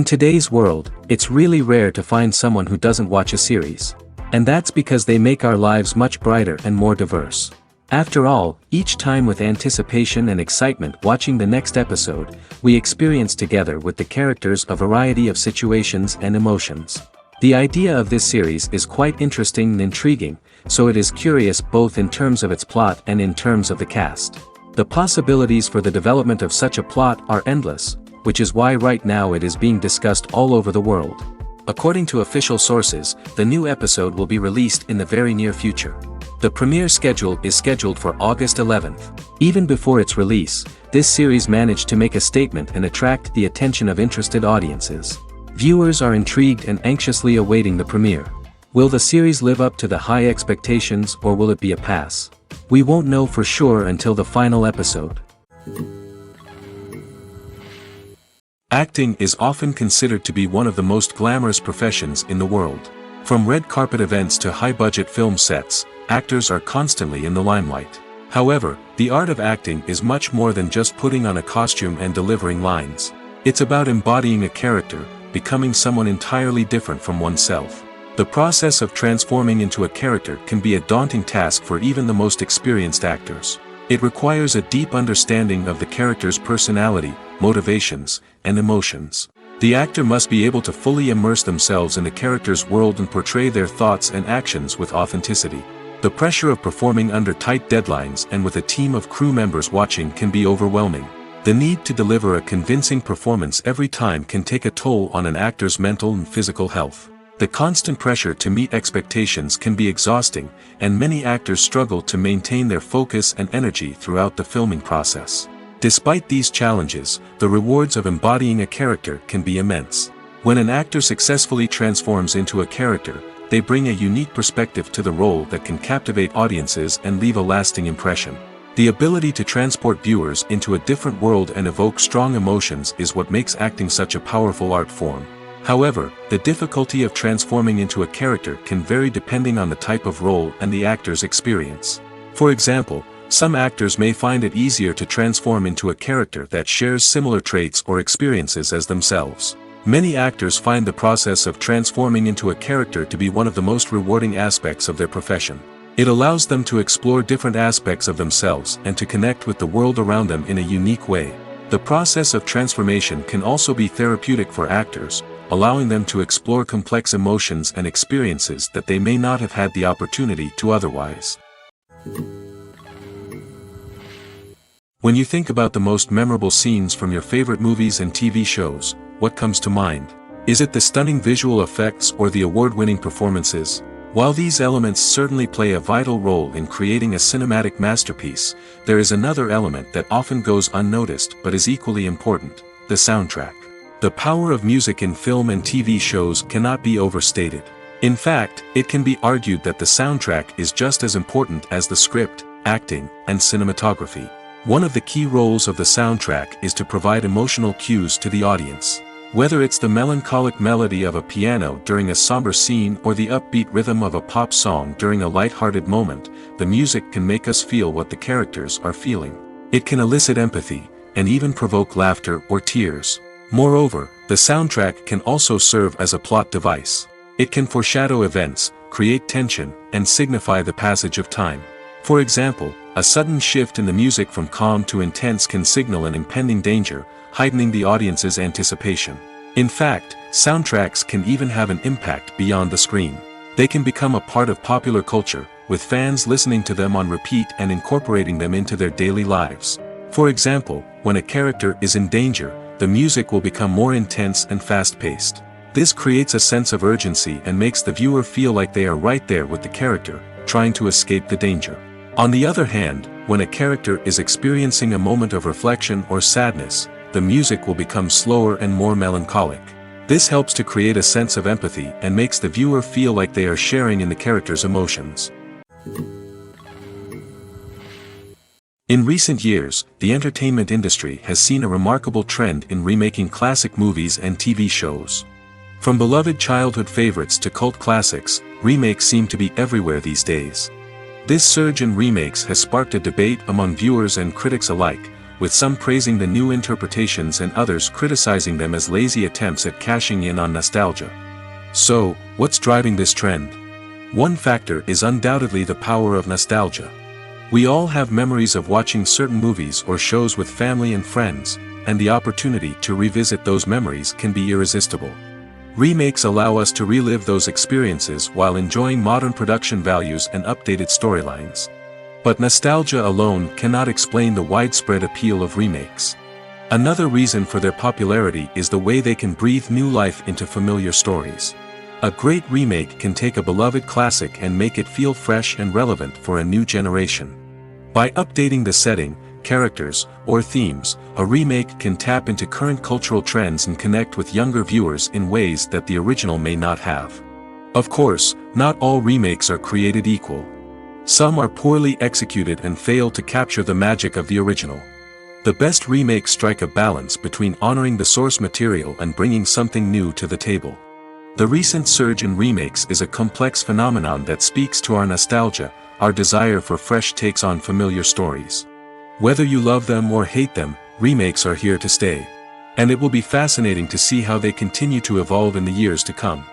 In today's world, it's really rare to find someone who doesn't watch a series. And that's because they make our lives much brighter and more diverse. After all, each time with anticipation and excitement watching the next episode, we experience together with the characters a variety of situations and emotions. The idea of this series is quite interesting and intriguing, so it is curious both in terms of its plot and in terms of the cast. The possibilities for the development of such a plot are endless, which is why right now it is being discussed all over the world. According to official sources, the new episode will be released in the very near future. The premiere schedule is scheduled for August 11th. Even before its release, this series managed to make a statement and attract the attention of interested audiences. Viewers are intrigued and anxiously awaiting the premiere. Will the series live up to the high expectations or will it be a pass? We won't know for sure until the final episode. Acting is often considered to be one of the most glamorous professions in the world. From red carpet events to high-budget film sets, actors are constantly in the limelight. However, the art of acting is much more than just putting on a costume and delivering lines. It's about embodying a character, becoming someone entirely different from oneself. The process of transforming into a character can be a daunting task for even the most experienced actors. It requires a deep understanding of the character's personality, motivations, and emotions. The actor must be able to fully immerse themselves in the character's world and portray their thoughts and actions with authenticity. The pressure of performing under tight deadlines and with a team of crew members watching can be overwhelming. The need to deliver a convincing performance every time can take a toll on an actor's mental and physical health. The constant pressure to meet expectations can be exhausting, and many actors struggle to maintain their focus and energy throughout the filming process. Despite these challenges, the rewards of embodying a character can be immense. When an actor successfully transforms into a character, they bring a unique perspective to the role that can captivate audiences and leave a lasting impression. The ability to transport viewers into a different world and evoke strong emotions is what makes acting such a powerful art form. However, the difficulty of transforming into a character can vary depending on the type of role and the actor's experience. For example, some actors may find it easier to transform into a character that shares similar traits or experiences as themselves. Many actors find the process of transforming into a character to be one of the most rewarding aspects of their profession. It allows them to explore different aspects of themselves and to connect with the world around them in a unique way. The process of transformation can also be therapeutic for actors, allowing them to explore complex emotions and experiences that they may not have had the opportunity to otherwise. When you think about the most memorable scenes from your favorite movies and TV shows, what comes to mind? Is it the stunning visual effects or the award-winning performances? While these elements certainly play a vital role in creating a cinematic masterpiece, there is another element that often goes unnoticed but is equally important: the soundtrack. The power of music in film and TV shows cannot be overstated. In fact, it can be argued that the soundtrack is just as important as the script, acting, and cinematography. One of the key roles of the soundtrack is to provide emotional cues to the audience. Whether it's the melancholic melody of a piano during a somber scene or the upbeat rhythm of a pop song during a light-hearted moment, the music can make us feel what the characters are feeling. It can elicit empathy, and even provoke laughter or tears. Moreover, the soundtrack can also serve as a plot device. It can foreshadow events, create tension, and signify the passage of time. For example, a sudden shift in the music from calm to intense can signal an impending danger, heightening the audience's anticipation. In fact, soundtracks can even have an impact beyond the screen. They can become a part of popular culture, with fans listening to them on repeat and incorporating them into their daily lives. For example, when a character is in danger, the music will become more intense and fast-paced. This creates a sense of urgency and makes the viewer feel like they are right there with the character, trying to escape the danger. On the other hand, when a character is experiencing a moment of reflection or sadness, the music will become slower and more melancholic. This helps to create a sense of empathy and makes the viewer feel like they are sharing in the character's emotions. In recent years, the entertainment industry has seen a remarkable trend in remaking classic movies and TV shows. From beloved childhood favorites to cult classics, remakes seem to be everywhere these days. This surge in remakes has sparked a debate among viewers and critics alike, with some praising the new interpretations and others criticizing them as lazy attempts at cashing in on nostalgia. So, what's driving this trend? One factor is undoubtedly the power of nostalgia. We all have memories of watching certain movies or shows with family and friends, and the opportunity to revisit those memories can be irresistible. Remakes allow us to relive those experiences while enjoying modern production values and updated storylines. But nostalgia alone cannot explain the widespread appeal of remakes. Another reason for their popularity is the way they can breathe new life into familiar stories. A great remake can take a beloved classic and make it feel fresh and relevant for a new generation. By updating the setting, characters, or themes, a remake can tap into current cultural trends and connect with younger viewers in ways that the original may not have. Of course, not all remakes are created equal. Some are poorly executed and fail to capture the magic of the original. The best remakes strike a balance between honoring the source material and bringing something new to the table. The recent surge in remakes is a complex phenomenon that speaks to our nostalgia, our desire for fresh takes on familiar stories. Whether you love them or hate them, remakes are here to stay. And it will be fascinating to see how they continue to evolve in the years to come.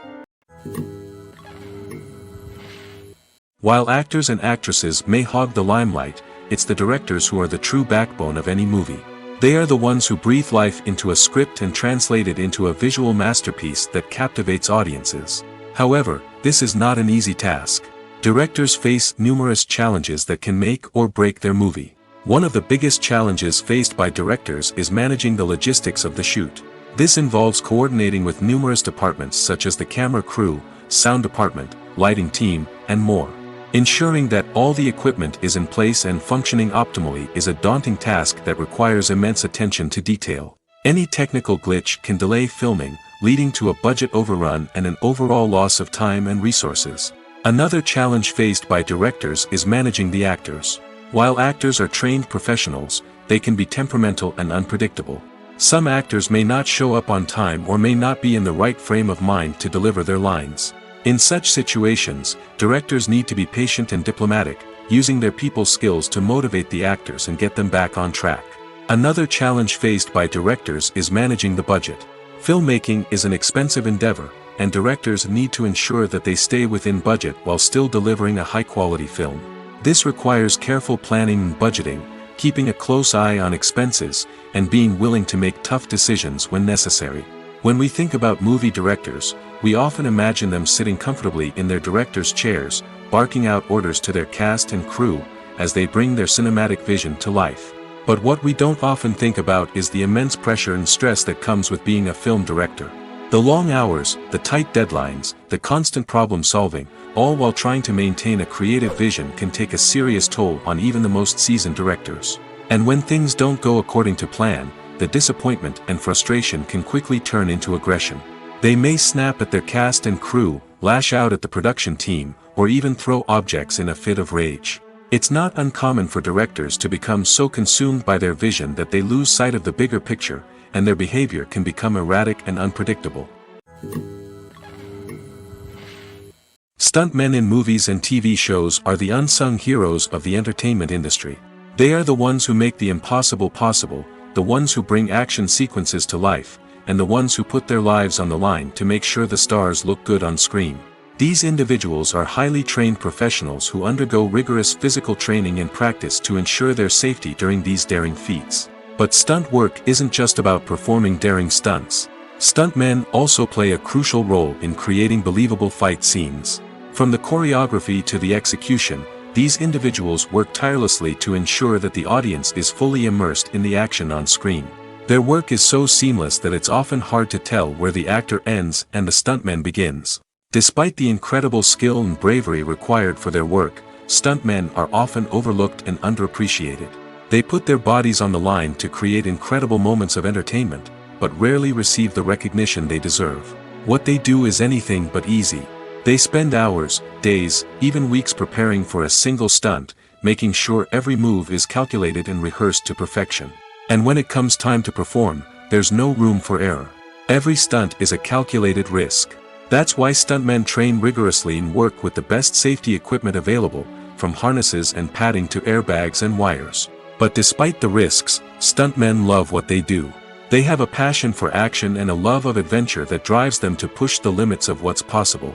While actors and actresses may hog the limelight, it's the directors who are the true backbone of any movie. They are the ones who breathe life into a script and translate it into a visual masterpiece that captivates audiences. However, this is not an easy task. Directors face numerous challenges that can make or break their movie. One of the biggest challenges faced by directors is managing the logistics of the shoot. This involves coordinating with numerous departments such as the camera crew, sound department, lighting team, and more. Ensuring that all the equipment is in place and functioning optimally is a daunting task that requires immense attention to detail. Any technical glitch can delay filming, leading to a budget overrun and an overall loss of time and resources. Another challenge faced by directors is managing the actors. While actors are trained professionals, they can be temperamental and unpredictable. Some actors may not show up on time or may not be in the right frame of mind to deliver their lines. In such situations, directors need to be patient and diplomatic, using their people skills to motivate the actors and get them back on track. Another challenge faced by directors is managing the budget. Filmmaking is an expensive endeavor, and directors need to ensure that they stay within budget while still delivering a high-quality film. This requires careful planning and budgeting, keeping a close eye on expenses, and being willing to make tough decisions when necessary. When we think about movie directors, we often imagine them sitting comfortably in their director's chairs, barking out orders to their cast and crew, as they bring their cinematic vision to life. But what we don't often think about is the immense pressure and stress that comes with being a film director. The long hours, the tight deadlines, the constant problem solving, all while trying to maintain a creative vision can take a serious toll on even the most seasoned directors. And when things don't go according to plan, the disappointment and frustration can quickly turn into aggression. They may snap at their cast and crew, lash out at the production team, or even throw objects in a fit of rage. It's not uncommon for directors to become so consumed by their vision that they lose sight of the bigger picture, and their behavior can become erratic and unpredictable. Stuntmen in movies and TV shows are the unsung heroes of the entertainment industry. They are the ones who make the impossible possible, the ones who bring action sequences to life, and the ones who put their lives on the line to make sure the stars look good on screen. These individuals are highly trained professionals who undergo rigorous physical training and practice to ensure their safety during these daring feats. But stunt work isn't just about performing daring stunts. Stuntmen also play a crucial role in creating believable fight scenes. From the choreography to the execution, these individuals work tirelessly to ensure that the audience is fully immersed in the action on screen. Their work is so seamless that it's often hard to tell where the actor ends and the stuntman begins. Despite the incredible skill and bravery required for their work, stuntmen are often overlooked and underappreciated. They put their bodies on the line to create incredible moments of entertainment, but rarely receive the recognition they deserve. What they do is anything but easy. They spend hours, days, even weeks preparing for a single stunt, making sure every move is calculated and rehearsed to perfection. And when it comes time to perform, there's no room for error. Every stunt is a calculated risk. That's why stuntmen train rigorously and work with the best safety equipment available, from harnesses and padding to airbags and wires. But despite the risks, stuntmen love what they do. They have a passion for action and a love of adventure that drives them to push the limits of what's possible.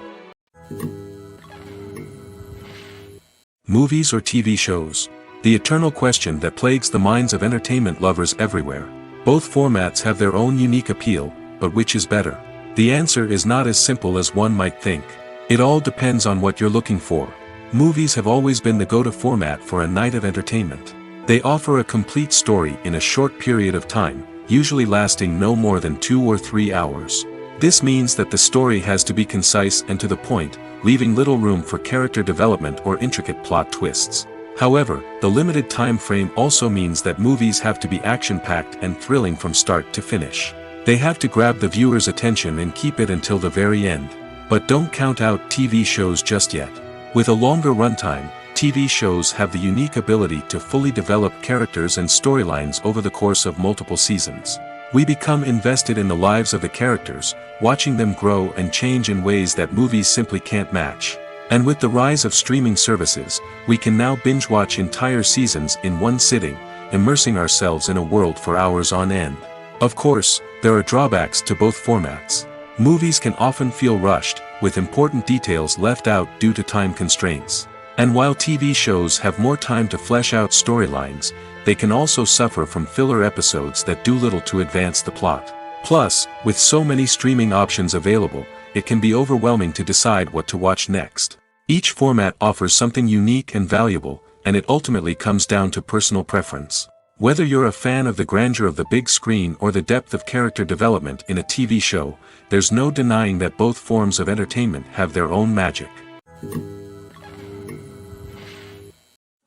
Movies or TV shows? The eternal question that plagues the minds of entertainment lovers everywhere. Both formats have their own unique appeal, but which is better? The answer is not as simple as one might think. It all depends on what you're looking for. Movies have always been the go-to format for a night of entertainment. They offer a complete story in a short period of time, usually lasting no more than 2 or 3 hours. This means that the story has to be concise and to the point, leaving little room for character development or intricate plot twists. However, the limited time frame also means that movies have to be action-packed and thrilling from start to finish. They have to grab the viewer's attention and keep it until the very end. But don't count out TV shows just yet. With a longer runtime, TV shows have the unique ability to fully develop characters and storylines over the course of multiple seasons. We become invested in the lives of the characters, watching them grow and change in ways that movies simply can't match. And with the rise of streaming services, we can now binge-watch entire seasons in one sitting, immersing ourselves in a world for hours on end. Of course, there are drawbacks to both formats. Movies can often feel rushed, with important details left out due to time constraints. And while TV shows have more time to flesh out storylines, they can also suffer from filler episodes that do little to advance the plot. Plus, with so many streaming options available, it can be overwhelming to decide what to watch next. Each format offers something unique and valuable, and it ultimately comes down to personal preference. Whether you're a fan of the grandeur of the big screen or the depth of character development in a TV show, there's no denying that both forms of entertainment have their own magic.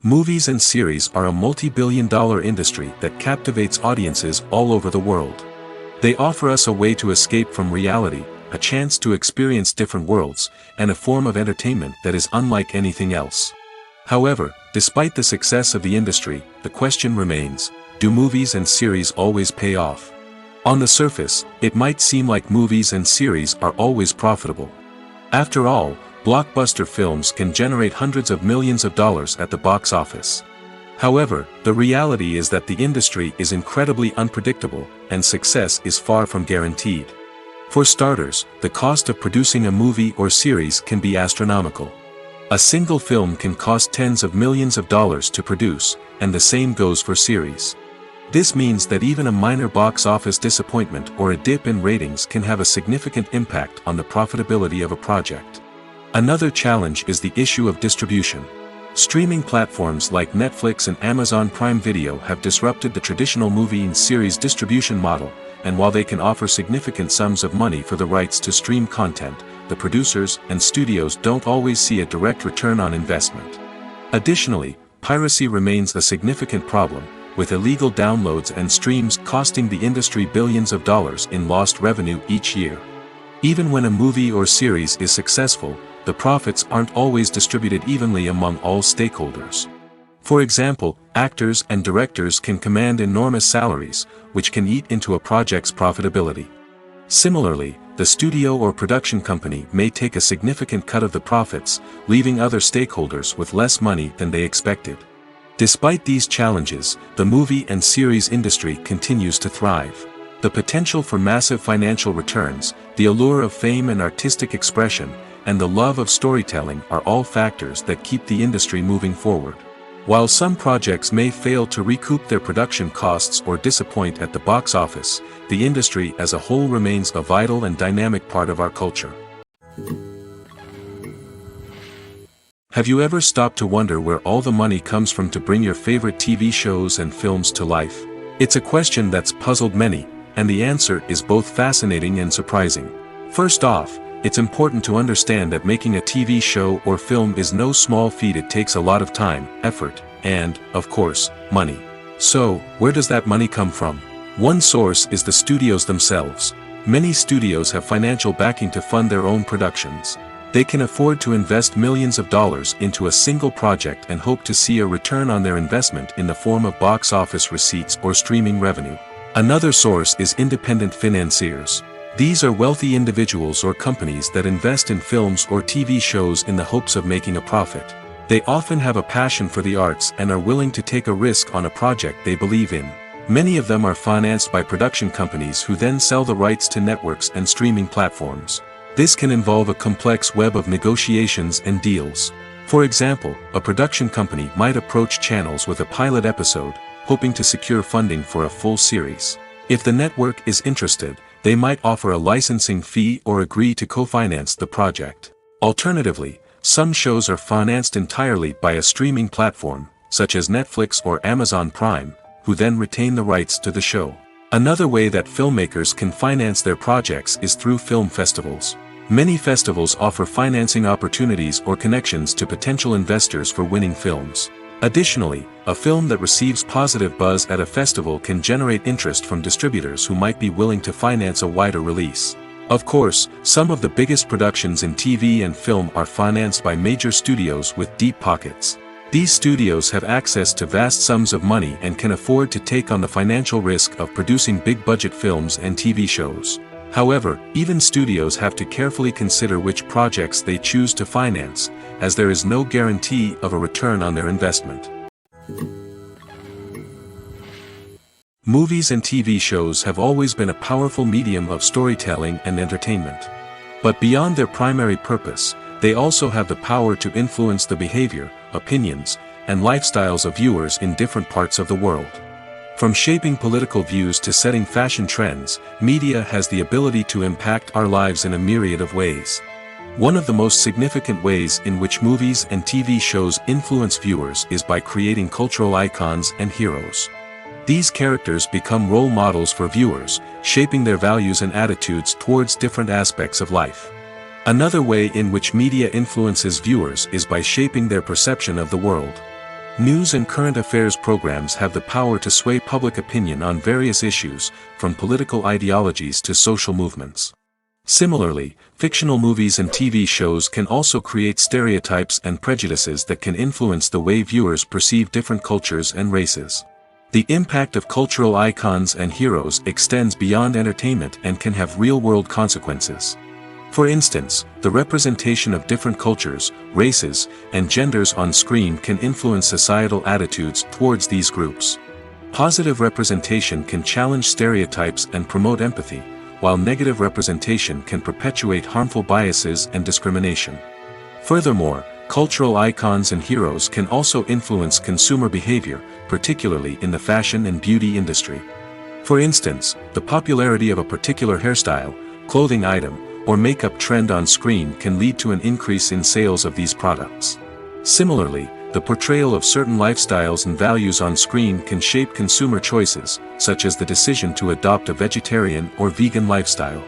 Movies and series are a multi-billion-dollar industry that captivates audiences all over the world. They offer us a way to escape from reality, a chance to experience different worlds, and a form of entertainment that is unlike anything else. However, despite the success of the industry, the question remains, do movies and series always pay off? On the surface, it might seem like movies and series are always profitable. After all, blockbuster films can generate hundreds of millions of dollars at the box office. However, the reality is that the industry is incredibly unpredictable, and success is far from guaranteed. For starters, the cost of producing a movie or series can be astronomical. A single film can cost tens of millions of dollars to produce, and the same goes for series. This means that even a minor box office disappointment or a dip in ratings can have a significant impact on the profitability of a project. Another challenge is the issue of distribution. Streaming platforms like Netflix and Amazon Prime Video have disrupted the traditional movie and series distribution model, and while they can offer significant sums of money for the rights to stream content, the producers and studios don't always see a direct return on investment. Additionally, piracy remains a significant problem, with illegal downloads and streams costing the industry billions of dollars in lost revenue each year. Even when a movie or series is successful, the profits aren't always distributed evenly among all stakeholders. For example, actors and directors can command enormous salaries, which can eat into a project's profitability. Similarly, the studio or production company may take a significant cut of the profits, leaving other stakeholders with less money than they expected. Despite these challenges, the movie and series industry continues to thrive. The potential for massive financial returns, the allure of fame and artistic expression, and the love of storytelling are all factors that keep the industry moving forward. While some projects may fail to recoup their production costs or disappoint at the box office, the industry as a whole remains a vital and dynamic part of our culture. Have you ever stopped to wonder where all the money comes from to bring your favorite TV shows and films to life? It's a question that's puzzled many, and the answer is both fascinating and surprising. First off, it's important to understand that making a TV show or film is no small feat. It takes a lot of time, effort, and, of course, money. So, where does that money come from? One source is the studios themselves. Many studios have financial backing to fund their own productions. They can afford to invest millions of dollars into a single project and hope to see a return on their investment in the form of box office receipts or streaming revenue. Another source is independent financiers. These are wealthy individuals or companies that invest in films or TV shows in the hopes of making a profit. They often have a passion for the arts and are willing to take a risk on a project they believe in. Many of them are financed by production companies who then sell the rights to networks and streaming platforms. This can involve a complex web of negotiations and deals. For example, a production company might approach channels with a pilot episode, hoping to secure funding for a full series. If the network is interested, they might offer a licensing fee or agree to co-finance the project. Alternatively, some shows are financed entirely by a streaming platform, such as Netflix or Amazon Prime, who then retain the rights to the show. Another way that filmmakers can finance their projects is through film festivals. Many festivals offer financing opportunities or connections to potential investors for winning films. Additionally, a film that receives positive buzz at a festival can generate interest from distributors who might be willing to finance a wider release. Of course, some of the biggest productions in TV and film are financed by major studios with deep pockets. These studios have access to vast sums of money and can afford to take on the financial risk of producing big-budget films and TV shows. However, even studios have to carefully consider which projects they choose to finance, as there is no guarantee of a return on their investment. Movies and TV shows have always been a powerful medium of storytelling and entertainment. But beyond their primary purpose, they also have the power to influence the behavior, opinions, and lifestyles of viewers in different parts of the world. From shaping political views to setting fashion trends, media has the ability to impact our lives in a myriad of ways. One of the most significant ways in which movies and TV shows influence viewers is by creating cultural icons and heroes. These characters become role models for viewers, shaping their values and attitudes towards different aspects of life. Another way in which media influences viewers is by shaping their perception of the world. News and current affairs programs have the power to sway public opinion on various issues, from political ideologies to social movements. Similarly, fictional movies and TV shows can also create stereotypes and prejudices that can influence the way viewers perceive different cultures and races. The impact of cultural icons and heroes extends beyond entertainment and can have real-world consequences. For instance, the representation of different cultures, races, and genders on screen can influence societal attitudes towards these groups. Positive representation can challenge stereotypes and promote empathy, while negative representation can perpetuate harmful biases and discrimination. Furthermore, cultural icons and heroes can also influence consumer behavior, particularly in the fashion and beauty industry. For instance, the popularity of a particular hairstyle, clothing item, or makeup trend on screen can lead to an increase in sales of these products. Similarly, the portrayal of certain lifestyles and values on screen can shape consumer choices, such as the decision to adopt a vegetarian or vegan lifestyle.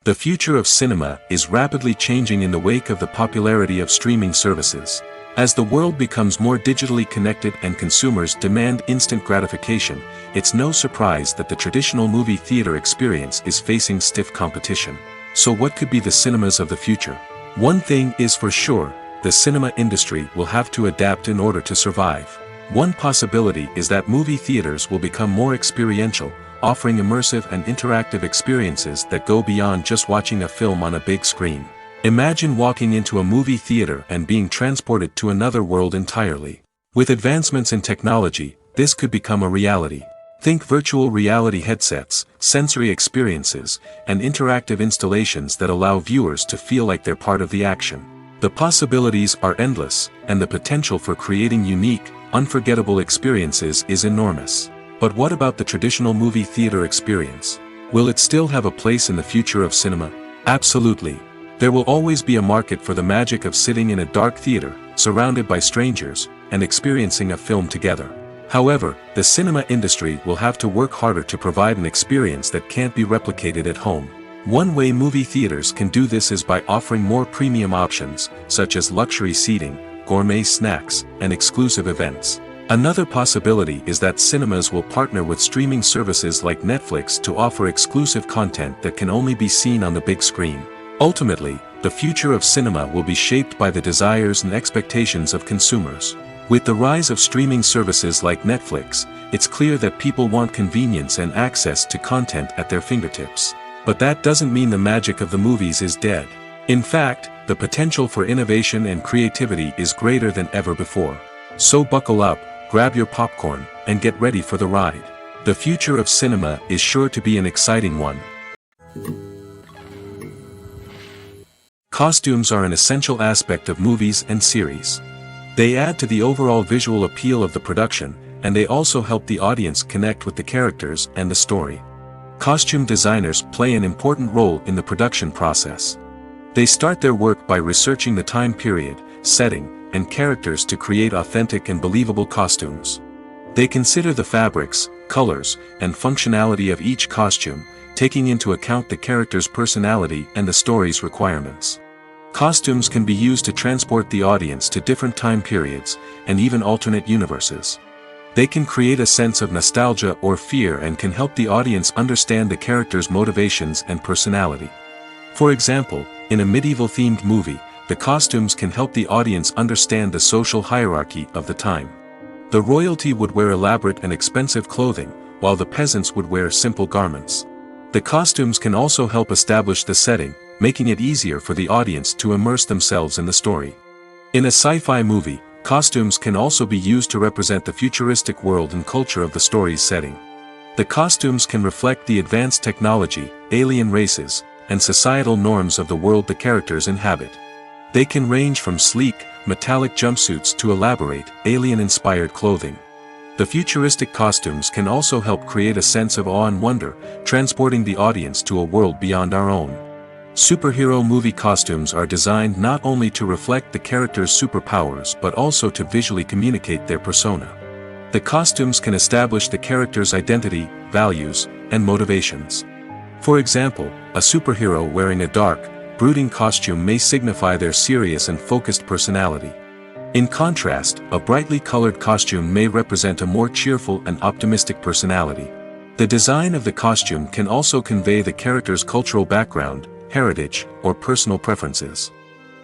The future of cinema is rapidly changing in the wake of the popularity of streaming services. As the world becomes more digitally connected and consumers demand instant gratification, it's no surprise that the traditional movie theater experience is facing stiff competition. So what could be the cinemas of the future? One thing is for sure, the cinema industry will have to adapt in order to survive. One possibility is that movie theaters will become more experiential, offering immersive and interactive experiences that go beyond just watching a film on a big screen. Imagine walking into a movie theater and being transported to another world entirely. With advancements in technology, this could become a reality. Think virtual reality headsets, sensory experiences, and interactive installations that allow viewers to feel like they're part of the action. The possibilities are endless, and the potential for creating unique, unforgettable experiences is enormous. But what about the traditional movie theater experience? Will it still have a place in the future of cinema? Absolutely. There will always be a market for the magic of sitting in a dark theater, surrounded by strangers, and experiencing a film together. However, the cinema industry will have to work harder to provide an experience that can't be replicated at home. One way movie theaters can do this is by offering more premium options, such as luxury seating, gourmet snacks, and exclusive events. Another possibility is that cinemas will partner with streaming services like Netflix to offer exclusive content that can only be seen on the big screen. Ultimately, the future of cinema will be shaped by the desires and expectations of consumers. With the rise of streaming services like Netflix, it's clear that people want convenience and access to content at their fingertips. But that doesn't mean the magic of the movies is dead. In fact, The potential for innovation and creativity is greater than ever before. So buckle up, grab your popcorn, and get ready for the ride. The future of cinema is sure to be an exciting one. Costumes are an essential aspect of movies and series. They add to the overall visual appeal of the production, and they also help the audience connect with the characters and the story. Costume designers play an important role in the production process. They start their work by researching the time period, setting, and characters to create authentic and believable costumes. They consider the fabrics, colors, and functionality of each costume, taking into account the character's personality and the story's requirements. Costumes can be used to transport the audience to different time periods, and even alternate universes. They can create a sense of nostalgia or fear and can help the audience understand the character's motivations and personality. For example, in a medieval-themed movie, the costumes can help the audience understand the social hierarchy of the time. The royalty would wear elaborate and expensive clothing, while the peasants would wear simple garments. The costumes can also help establish the setting, making it easier for the audience to immerse themselves in the story. In a sci-fi movie, costumes can also be used to represent the futuristic world and culture of the story's setting. The costumes can reflect the advanced technology, alien races, and societal norms of the world the characters inhabit. They can range from sleek, metallic jumpsuits to elaborate, alien-inspired clothing. The futuristic costumes can also help create a sense of awe and wonder, transporting the audience to a world beyond our own. Superhero movie costumes are designed not only to reflect the character's superpowers but also to visually communicate their persona. The costumes can establish the character's identity, values, and motivations. For example, a superhero wearing a dark, brooding costume may signify their serious and focused personality. In contrast, a brightly colored costume may represent a more cheerful and optimistic personality. The design of the costume can also convey the character's cultural background, heritage, or personal preferences.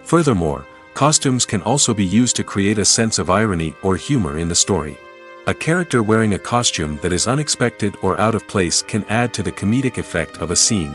Furthermore, costumes can also be used to create a sense of irony or humor in the story. A character wearing a costume that is unexpected or out of place can add to the comedic effect of a scene.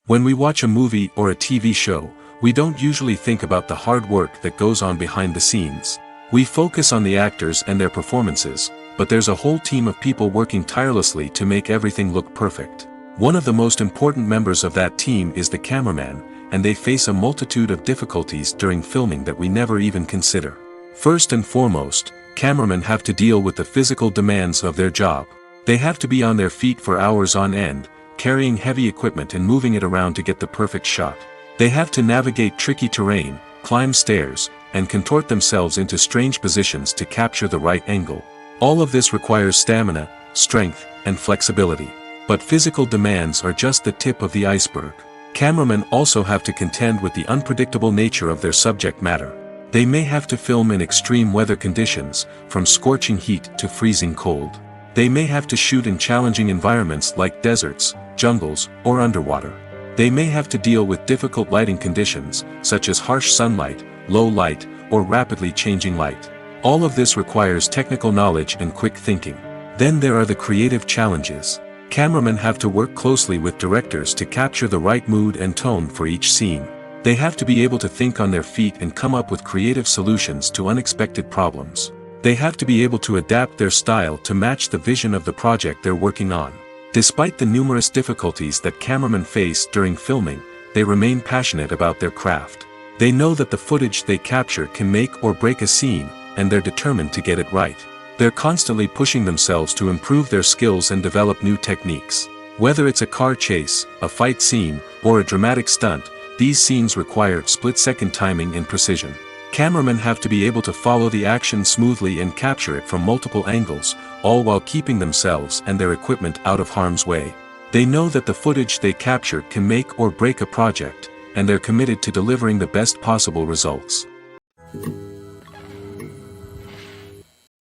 When we watch a movie or a TV show, we don't usually think about the hard work that goes on behind the scenes. We focus on the actors and their performances, but there's a whole team of people working tirelessly to make everything look perfect. One of the most important members of that team is the cameraman, and they face a multitude of difficulties during filming that we never even consider. First and foremost, cameramen have to deal with the physical demands of their job. They have to be on their feet for hours on end, carrying heavy equipment and moving it around to get the perfect shot. They have to navigate tricky terrain, climb stairs, and contort themselves into strange positions to capture the right angle. All of this requires stamina, strength, and flexibility. But physical demands are just the tip of the iceberg. Cameramen also have to contend with the unpredictable nature of their subject matter. They may have to film in extreme weather conditions, from scorching heat to freezing cold. They may have to shoot in challenging environments like deserts, jungles, or underwater. They may have to deal with difficult lighting conditions, such as harsh sunlight, low light, or rapidly changing light. All of this requires technical knowledge and quick thinking. Then there are the creative challenges. Cameramen have to work closely with directors to capture the right mood and tone for each scene. They have to be able to think on their feet and come up with creative solutions to unexpected problems. They have to be able to adapt their style to match the vision of the project they're working on. Despite the numerous difficulties that cameramen face during filming, they remain passionate about their craft. They know that the footage they capture can make or break a scene, and they're determined to get it right. They're constantly pushing themselves to improve their skills and develop new techniques. Whether it's a car chase, a fight scene, or a dramatic stunt, these scenes require split-second timing and precision. Cameramen have to be able to follow the action smoothly and capture it from multiple angles, all while keeping themselves and their equipment out of harm's way. They know that the footage they capture can make or break a project, and they're committed to delivering the best possible results.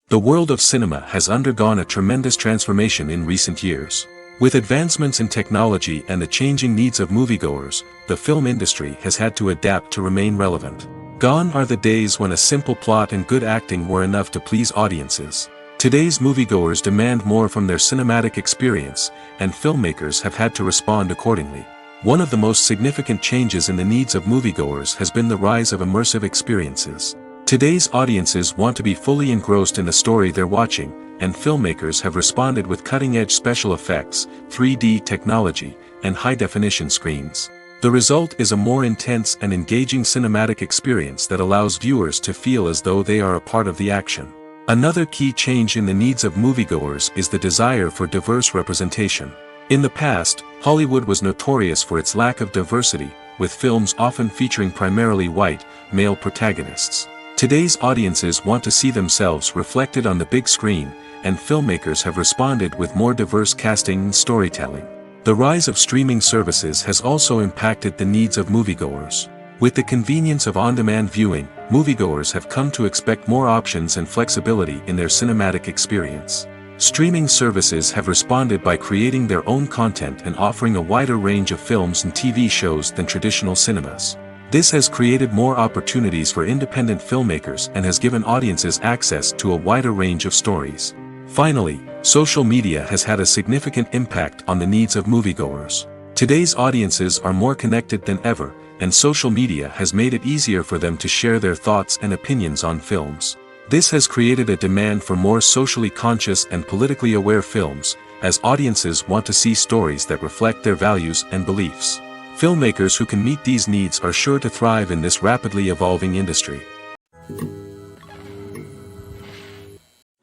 The world of cinema has undergone a tremendous transformation in recent years. With advancements in technology and the changing needs of moviegoers, the film industry has had to adapt to remain relevant. Gone are the days when a simple plot and good acting were enough to please audiences. Today's moviegoers demand more from their cinematic experience, and filmmakers have had to respond accordingly. One of the most significant changes in the needs of moviegoers has been the rise of immersive experiences. Today's audiences want to be fully engrossed in the story they're watching, and filmmakers have responded with cutting-edge special effects, 3D technology, and high-definition screens. The result is a more intense and engaging cinematic experience that allows viewers to feel as though they are a part of the action. Another key change in the needs of moviegoers is the desire for diverse representation. In the past, Hollywood was notorious for its lack of diversity, with films often featuring primarily white, male protagonists. Today's audiences want to see themselves reflected on the big screen, and filmmakers have responded with more diverse casting and storytelling. The rise of streaming services has also impacted the needs of moviegoers. With the convenience of on-demand viewing, moviegoers have come to expect more options and flexibility in their cinematic experience. Streaming services have responded by creating their own content and offering a wider range of films and TV shows than traditional cinemas. This has created more opportunities for independent filmmakers and has given audiences access to a wider range of stories. Finally, social media has had a significant impact on the needs of moviegoers. Today's audiences are more connected than ever, and social media has made it easier for them to share their thoughts and opinions on films. This has created a demand for more socially conscious and politically aware films, as audiences want to see stories that reflect their values and beliefs. Filmmakers who can meet these needs are sure to thrive in this rapidly evolving industry.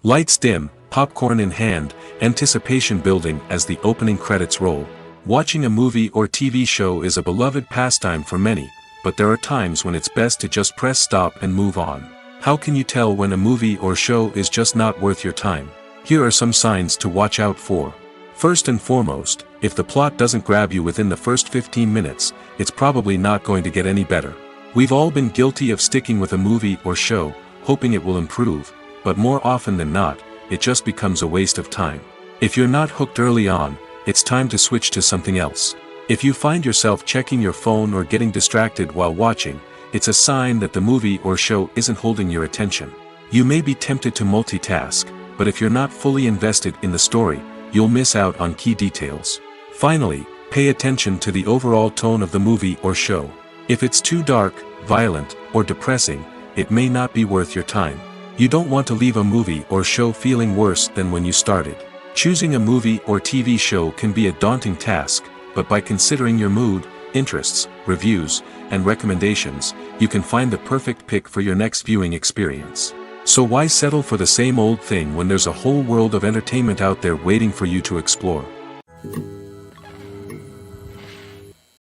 Lights dim, popcorn in hand, anticipation building as the opening credits roll. Watching a movie or TV show is a beloved pastime for many, but there are times when it's best to just press stop and move on. How can you tell when a movie or show is just not worth your time? Here are some signs to watch out for. First and foremost, if the plot doesn't grab you within the first 15 minutes, it's probably not going to get any better. We've all been guilty of sticking with a movie or show, hoping it will improve, but more often than not, it just becomes a waste of time. If you're not hooked early on, it's time to switch to something else. If you find yourself checking your phone or getting distracted while watching, it's a sign that the movie or show isn't holding your attention. You may be tempted to multitask, but if you're not fully invested in the story, you'll miss out on key details. Finally, pay attention to the overall tone of the movie or show. If it's too dark, violent, or depressing, it may not be worth your time. You don't want to leave a movie or show feeling worse than when you started. Choosing a movie or TV show can be a daunting task, but by considering your mood, interests, reviews, and recommendations, you can find the perfect pick for your next viewing experience. So why settle for the same old thing when there's a whole world of entertainment out there waiting for you to explore?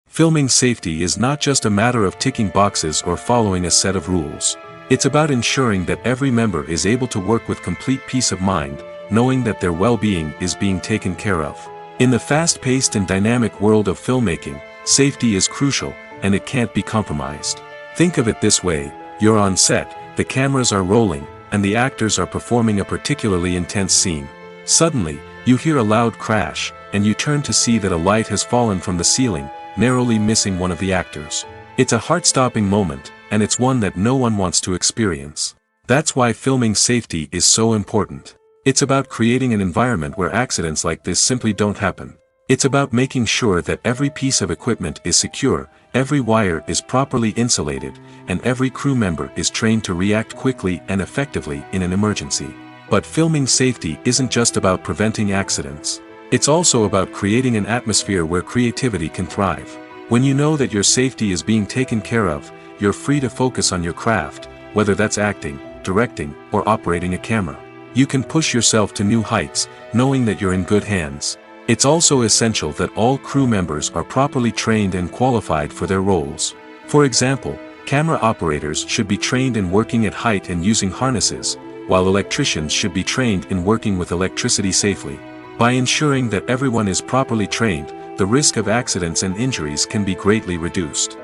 Filming safety is not just a matter of ticking boxes or following a set of rules. It's about ensuring that every member is able to work with complete peace of mind, knowing that their well-being is being taken care of. In the fast-paced and dynamic world of filmmaking, safety is crucial, and it can't be compromised. Think of it this way: you're on set, the cameras are rolling, and the actors are performing a particularly intense scene. Suddenly, you hear a loud crash, and you turn to see that a light has fallen from the ceiling, narrowly missing one of the actors. It's a heart-stopping moment, and it's one that no one wants to experience. That's why filming safety is so important. It's about creating an environment where accidents like this simply don't happen. It's about making sure that every piece of equipment is secure, every wire is properly insulated, and every crew member is trained to react quickly and effectively in an emergency. But filming safety isn't just about preventing accidents. It's also about creating an atmosphere where creativity can thrive. When you know that your safety is being taken care of, you're free to focus on your craft, whether that's acting, directing, or operating a camera. You can push yourself to new heights, knowing that you're in good hands. It's also essential that all crew members are properly trained and qualified for their roles. For example, camera operators should be trained in working at height and using harnesses, while electricians should be trained in working with electricity safely. By ensuring that everyone is properly trained, the risk of accidents and injuries can be greatly reduced.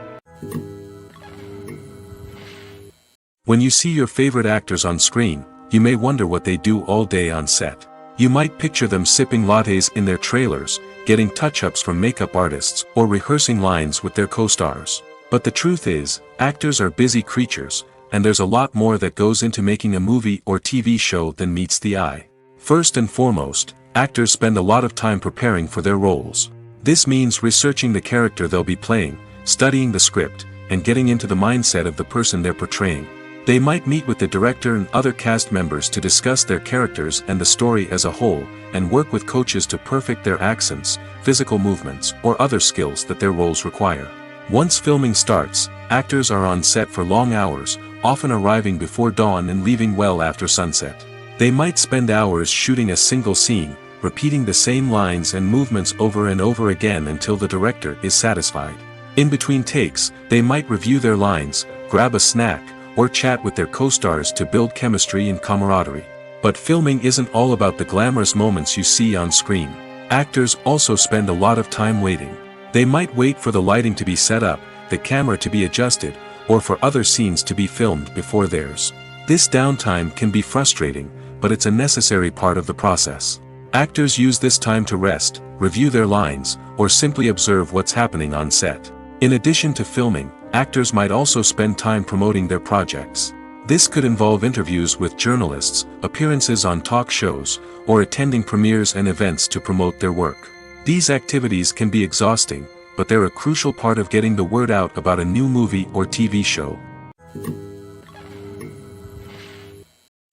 When you see your favorite actors on screen, you may wonder what they do all day on set. You might picture them sipping lattes in their trailers, getting touch-ups from makeup artists, or rehearsing lines with their co-stars. But the truth is, actors are busy creatures, and there's a lot more that goes into making a movie or TV show than meets the eye. First and foremost, actors spend a lot of time preparing for their roles. This means researching the character they'll be playing, studying the script, and getting into the mindset of the person they're portraying. They might meet with the director and other cast members to discuss their characters and the story as a whole, and work with coaches to perfect their accents, physical movements, or other skills that their roles require. Once filming starts, actors are on set for long hours, often arriving before dawn and leaving well after sunset. They might spend hours shooting a single scene, repeating the same lines and movements over and over again until the director is satisfied. In between takes, they might review their lines, grab a snack, or chat with their co-stars to build chemistry and camaraderie. But filming isn't all about the glamorous moments you see on screen. Actors also spend a lot of time waiting. They might wait for the lighting to be set up, the camera to be adjusted, or for other scenes to be filmed before theirs. This downtime can be frustrating, but it's a necessary part of the process. Actors use this time to rest, review their lines, or simply observe what's happening on set. In addition to filming, actors might also spend time promoting their projects. This could involve interviews with journalists, appearances on talk shows, or attending premieres and events to promote their work. These activities can be exhausting, but they're a crucial part of getting the word out about a new movie or TV show.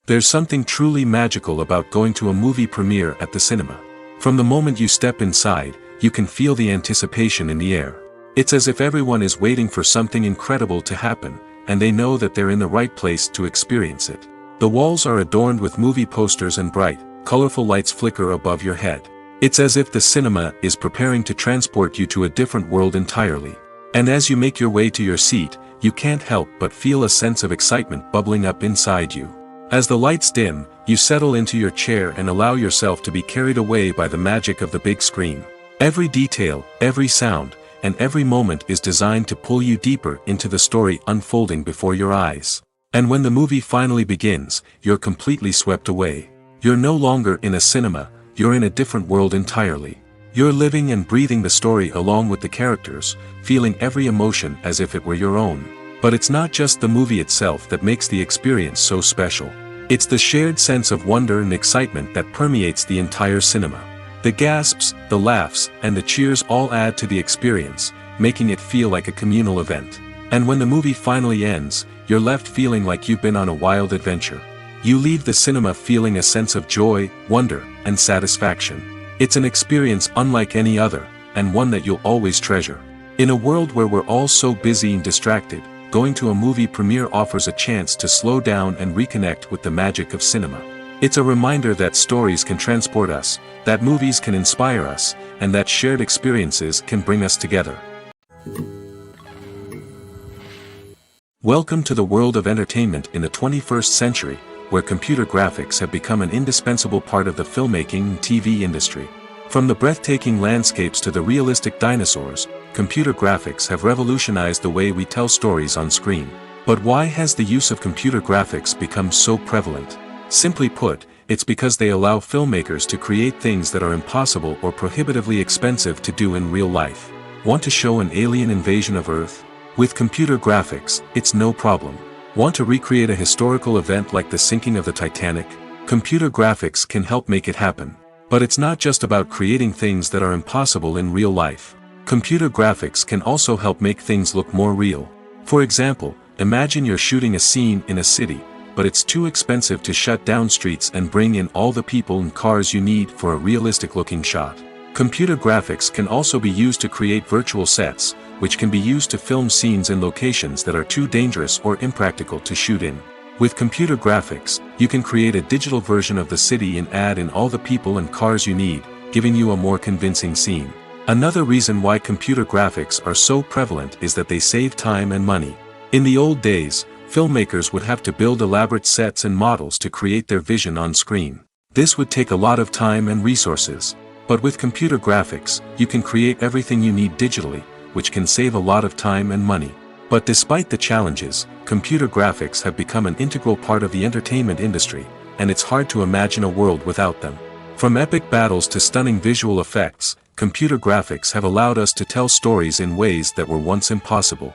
There's something truly magical about going to a movie premiere at the cinema. From the moment you step inside, you can feel the anticipation in the air. It's as if everyone is waiting for something incredible to happen, and they know that they're in the right place to experience it. The walls are adorned with movie posters and bright, colorful lights flicker above your head. It's as if the cinema is preparing to transport you to a different world entirely. And as you make your way to your seat, you can't help but feel a sense of excitement bubbling up inside you. As the lights dim, you settle into your chair and allow yourself to be carried away by the magic of the big screen. Every detail, every sound, and every moment is designed to pull you deeper into the story unfolding before your eyes. And when the movie finally begins, you're completely swept away. You're no longer in a cinema, you're in a different world entirely. You're living and breathing the story along with the characters, feeling every emotion as if it were your own. But it's not just the movie itself that makes the experience so special. It's the shared sense of wonder and excitement that permeates the entire cinema. The gasps, the laughs, and the cheers all add to the experience, making it feel like a communal event. And when the movie finally ends, you're left feeling like you've been on a wild adventure. You leave the cinema feeling a sense of joy, wonder, and satisfaction. It's an experience unlike any other, and one that you'll always treasure. In a world where we're all so busy and distracted, going to a movie premiere offers a chance to slow down and reconnect with the magic of cinema. It's a reminder that stories can transport us, that movies can inspire us, and that shared experiences can bring us together. Welcome to the world of entertainment in the 21st century, where computer graphics have become an indispensable part of the filmmaking and TV industry. From the breathtaking landscapes to the realistic dinosaurs, computer graphics have revolutionized the way we tell stories on screen. But why has the use of computer graphics become so prevalent? Simply put, it's because they allow filmmakers to create things that are impossible or prohibitively expensive to do in real life. Want to show an alien invasion of Earth? With computer graphics, it's no problem. Want to recreate a historical event like the sinking of the Titanic? Computer graphics can help make it happen. But it's not just about creating things that are impossible in real life. Computer graphics can also help make things look more real. For example, imagine you're shooting a scene in a city, but it's too expensive to shut down streets and bring in all the people and cars you need for a realistic-looking shot. Computer graphics can also be used to create virtual sets, which can be used to film scenes in locations that are too dangerous or impractical to shoot in. With computer graphics, you can create a digital version of the city and add in all the people and cars you need, giving you a more convincing scene. Another reason why computer graphics are so prevalent is that they save time and money. In the old days, filmmakers would have to build elaborate sets and models to create their vision on screen. This would take a lot of time and resources. But with computer graphics, you can create everything you need digitally, which can save a lot of time and money. But despite the challenges, computer graphics have become an integral part of the entertainment industry, and it's hard to imagine a world without them. From epic battles to stunning visual effects, computer graphics have allowed us to tell stories in ways that were once impossible.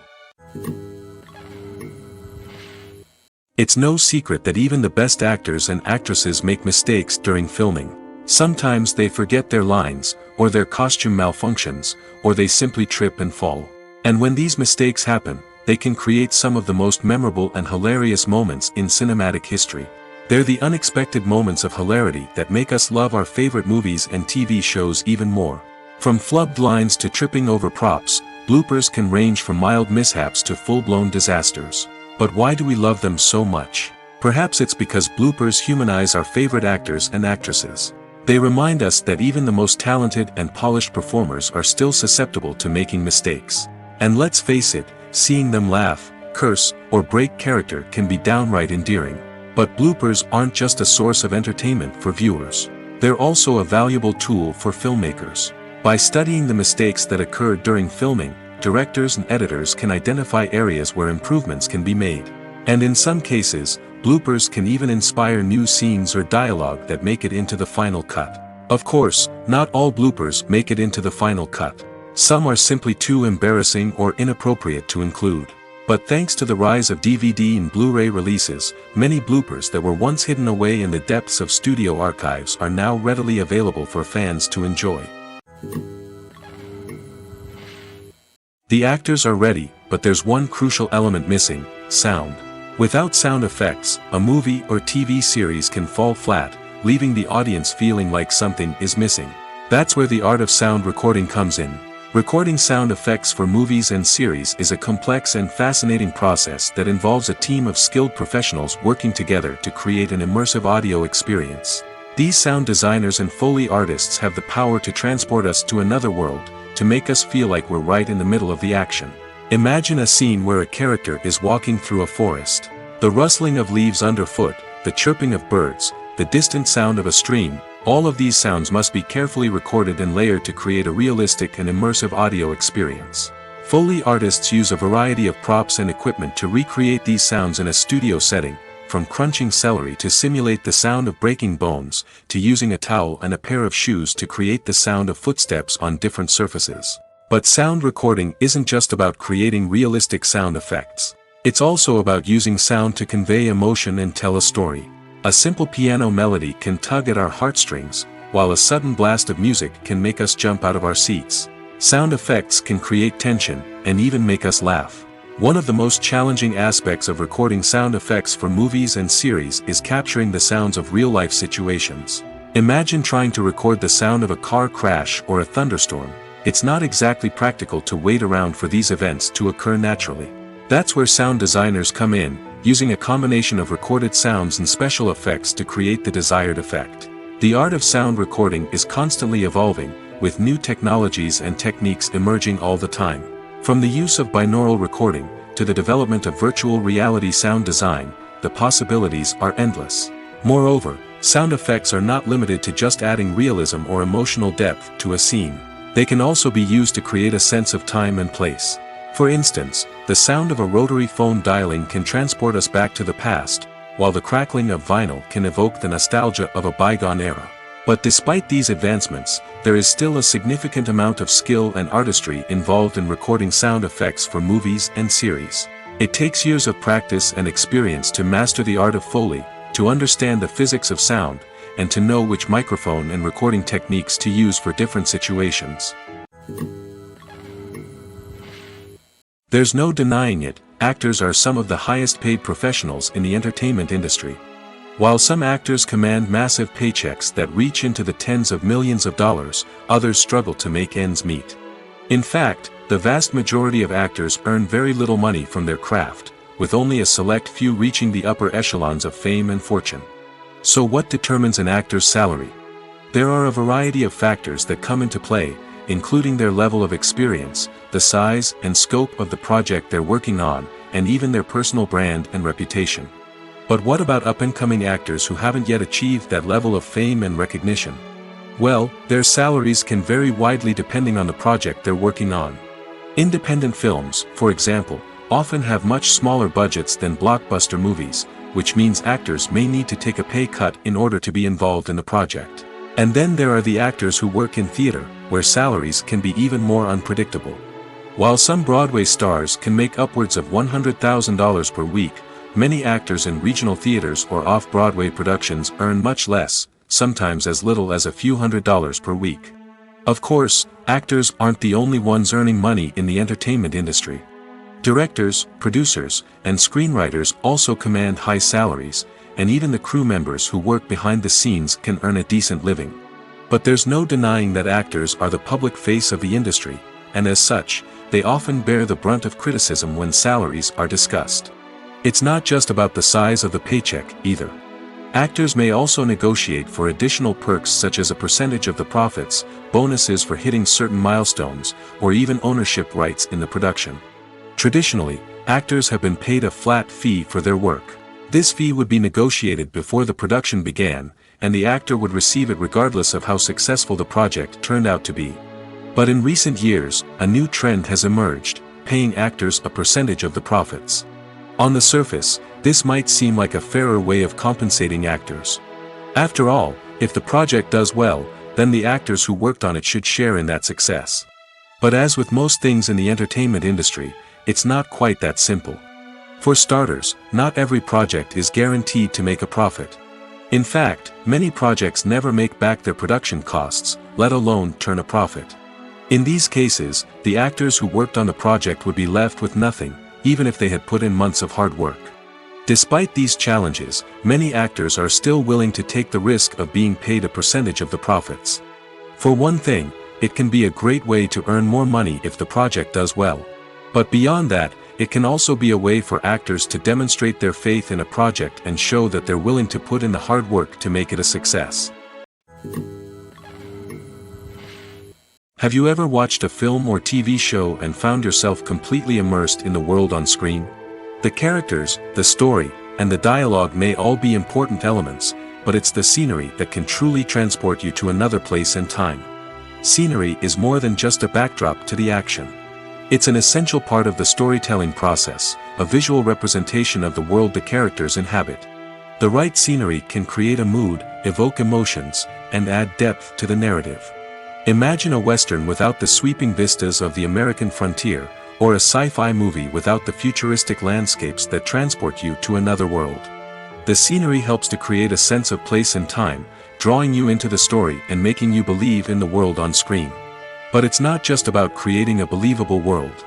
It's no secret that even the best actors and actresses make mistakes during filming. Sometimes they forget their lines, or their costume malfunctions, or they simply trip and fall. And when these mistakes happen, they can create some of the most memorable and hilarious moments in cinematic history. They're the unexpected moments of hilarity that make us love our favorite movies and TV shows even more. From flubbed lines to tripping over props, bloopers can range from mild mishaps to full-blown disasters. But why do we love them so much? Perhaps it's because bloopers humanize our favorite actors and actresses. They remind us that even the most talented and polished performers are still susceptible to making mistakes. And let's face it, seeing them laugh, curse, or break character can be downright endearing. But bloopers aren't just a source of entertainment for viewers. They're also a valuable tool for filmmakers. By studying the mistakes that occurred during filming, directors and editors can identify areas where improvements can be made. And in some cases, bloopers can even inspire new scenes or dialogue that make it into the final cut. Of course, not all bloopers make it into the final cut. Some are simply too embarrassing or inappropriate to include. But thanks to the rise of DVD and Blu-ray releases, many bloopers that were once hidden away in the depths of studio archives are now readily available for fans to enjoy. The actors are ready, but there's one crucial element missing: sound. Without sound effects, a movie or TV series can fall flat, leaving the audience feeling like something is missing. That's where the art of sound recording comes in. Recording sound effects for movies and series is a complex and fascinating process that involves a team of skilled professionals working together to create an immersive audio experience. These sound designers and Foley artists have the power to transport us to another world, to make us feel like we're right in the middle of the action. Imagine a scene where a character is walking through a forest. The rustling of leaves underfoot, the chirping of birds, the distant sound of a stream, all of these sounds must be carefully recorded and layered to create a realistic and immersive audio experience. Foley artists use a variety of props and equipment to recreate these sounds in a studio setting, from crunching celery to simulate the sound of breaking bones, to using a towel and a pair of shoes to create the sound of footsteps on different surfaces. But sound recording isn't just about creating realistic sound effects. It's also about using sound to convey emotion and tell a story. A simple piano melody can tug at our heartstrings, while a sudden blast of music can make us jump out of our seats. Sound effects can create tension, and even make us laugh. One of the most challenging aspects of recording sound effects for movies and series is capturing the sounds of real-life situations. Imagine trying to record the sound of a car crash or a thunderstorm. It's not exactly practical to wait around for these events to occur naturally. That's where sound designers come in, using a combination of recorded sounds and special effects to create the desired effect. The art of sound recording is constantly evolving, with new technologies and techniques emerging all the time. From the use of binaural recording, to the development of virtual reality sound design, the possibilities are endless. Moreover, sound effects are not limited to just adding realism or emotional depth to a scene. They can also be used to create a sense of time and place. For instance, the sound of a rotary phone dialing can transport us back to the past, while the crackling of vinyl can evoke the nostalgia of a bygone era. But despite these advancements, there is still a significant amount of skill and artistry involved in recording sound effects for movies and series. It takes years of practice and experience to master the art of Foley, to understand the physics of sound, and to know which microphone and recording techniques to use for different situations. There's no denying it, actors are some of the highest paid professionals in the entertainment industry. While some actors command massive paychecks that reach into the tens of millions of dollars, others struggle to make ends meet. In fact, the vast majority of actors earn very little money from their craft, with only a select few reaching the upper echelons of fame and fortune. So what determines an actor's salary? There are a variety of factors that come into play, including their level of experience, the size and scope of the project they're working on, and even their personal brand and reputation. But what about up-and-coming actors who haven't yet achieved that level of fame and recognition? Well, their salaries can vary widely depending on the project they're working on. Independent films, for example, often have much smaller budgets than blockbuster movies, which means actors may need to take a pay cut in order to be involved in the project. And then there are the actors who work in theater, where salaries can be even more unpredictable. While some Broadway stars can make upwards of $100,000 per week, many actors in regional theaters or off-Broadway productions earn much less, sometimes as little as a few $100s per week. Of course, actors aren't the only ones earning money in the entertainment industry. Directors, producers, and screenwriters also command high salaries, and even the crew members who work behind the scenes can earn a decent living. But there's no denying that actors are the public face of the industry, and as such, they often bear the brunt of criticism when salaries are discussed. It's not just about the size of the paycheck, either. Actors may also negotiate for additional perks such as a percentage of the profits, bonuses for hitting certain milestones, or even ownership rights in the production. Traditionally, actors have been paid a flat fee for their work. This fee would be negotiated before the production began, and the actor would receive it regardless of how successful the project turned out to be. But in recent years, a new trend has emerged, paying actors a percentage of the profits. On the surface, this might seem like a fairer way of compensating actors. After all, if the project does well, then the actors who worked on it should share in that success. But as with most things in the entertainment industry, it's not quite that simple. For starters, not every project is guaranteed to make a profit. In fact, many projects never make back their production costs, let alone turn a profit. In these cases, the actors who worked on the project would be left with nothing, even if they had put in months of hard work. Despite these challenges, many actors are still willing to take the risk of being paid a percentage of the profits. For one thing, it can be a great way to earn more money if the project does well. But beyond that, it can also be a way for actors to demonstrate their faith in a project and show that they're willing to put in the hard work to make it a success. Have you ever watched a film or TV show and found yourself completely immersed in the world on screen? The characters, the story, and the dialogue may all be important elements, but it's the scenery that can truly transport you to another place and time. Scenery is more than just a backdrop to the action. It's an essential part of the storytelling process, a visual representation of the world the characters inhabit. The right scenery can create a mood, evoke emotions, and add depth to the narrative. Imagine a Western without the sweeping vistas of the American frontier, or a sci-fi movie without the futuristic landscapes that transport you to another world. The scenery helps to create a sense of place and time, drawing you into the story and making you believe in the world on screen. But it's not just about creating a believable world.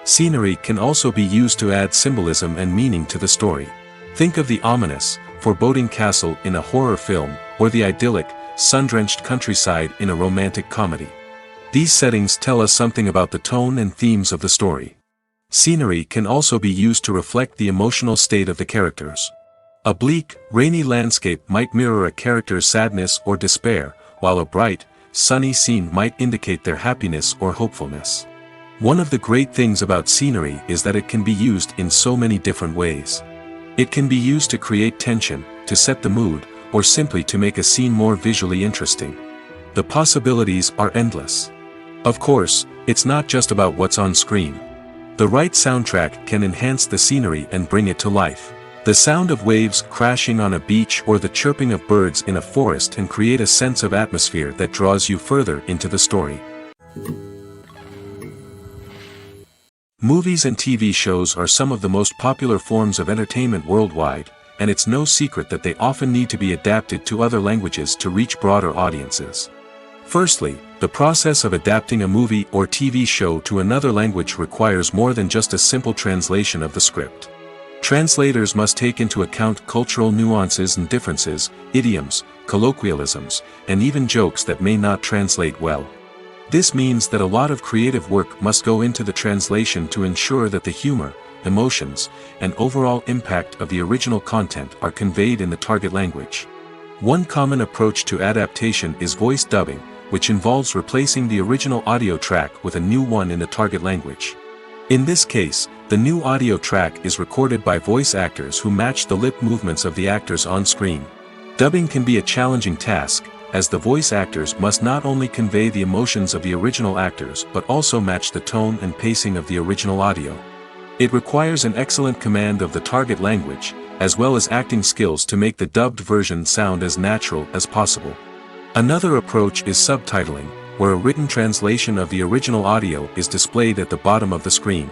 Scenery can also be used to add symbolism and meaning to the story. Think of the ominous, foreboding castle in a horror film, or the idyllic, sun-drenched countryside in a romantic comedy. These settings tell us something about the tone and themes of the story. Scenery can also be used to reflect the emotional state of the characters. A bleak, rainy landscape might mirror a character's sadness or despair, while a bright, sunny scene might indicate their happiness or hopefulness. One of the great things about scenery is that it can be used in so many different ways. It can be used to create tension, to set the mood, or simply to make a scene more visually interesting. The possibilities are endless. Of course, it's not just about what's on screen. The right soundtrack can enhance the scenery and bring it to life. The sound of waves crashing on a beach or the chirping of birds in a forest can create a sense of atmosphere that draws you further into the story. Movies and TV shows are some of the most popular forms of entertainment worldwide, and it's no secret that they often need to be adapted to other languages to reach broader audiences. Firstly, the process of adapting a movie or TV show to another language requires more than just a simple translation of the script. Translators must take into account cultural nuances and differences, idioms, colloquialisms, and even jokes that may not translate well. This means that a lot of creative work must go into the translation to ensure that the humor, emotions, and overall impact of the original content are conveyed in the target language. One common approach to adaptation is voice dubbing, which involves replacing the original audio track with a new one in the target language. In this case, the new audio track is recorded by voice actors who match the lip movements of the actors on screen. Dubbing can be a challenging task, as the voice actors must not only convey the emotions of the original actors but also match the tone and pacing of the original audio. It requires an excellent command of the target language, as well as acting skills to make the dubbed version sound as natural as possible. Another approach is subtitling, where a written translation of the original audio is displayed at the bottom of the screen.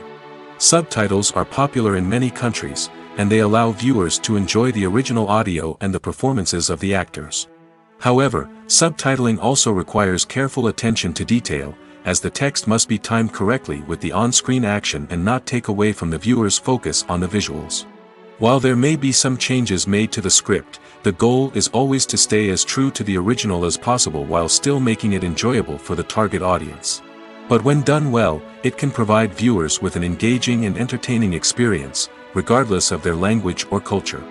Subtitles are popular in many countries, and they allow viewers to enjoy the original audio and the performances of the actors. However, subtitling also requires careful attention to detail, as the text must be timed correctly with the on-screen action and not take away from the viewer's focus on the visuals. While there may be some changes made to the script, the goal is always to stay as true to the original as possible while still making it enjoyable for the target audience. But when done well, it can provide viewers with an engaging and entertaining experience, regardless of their language or culture.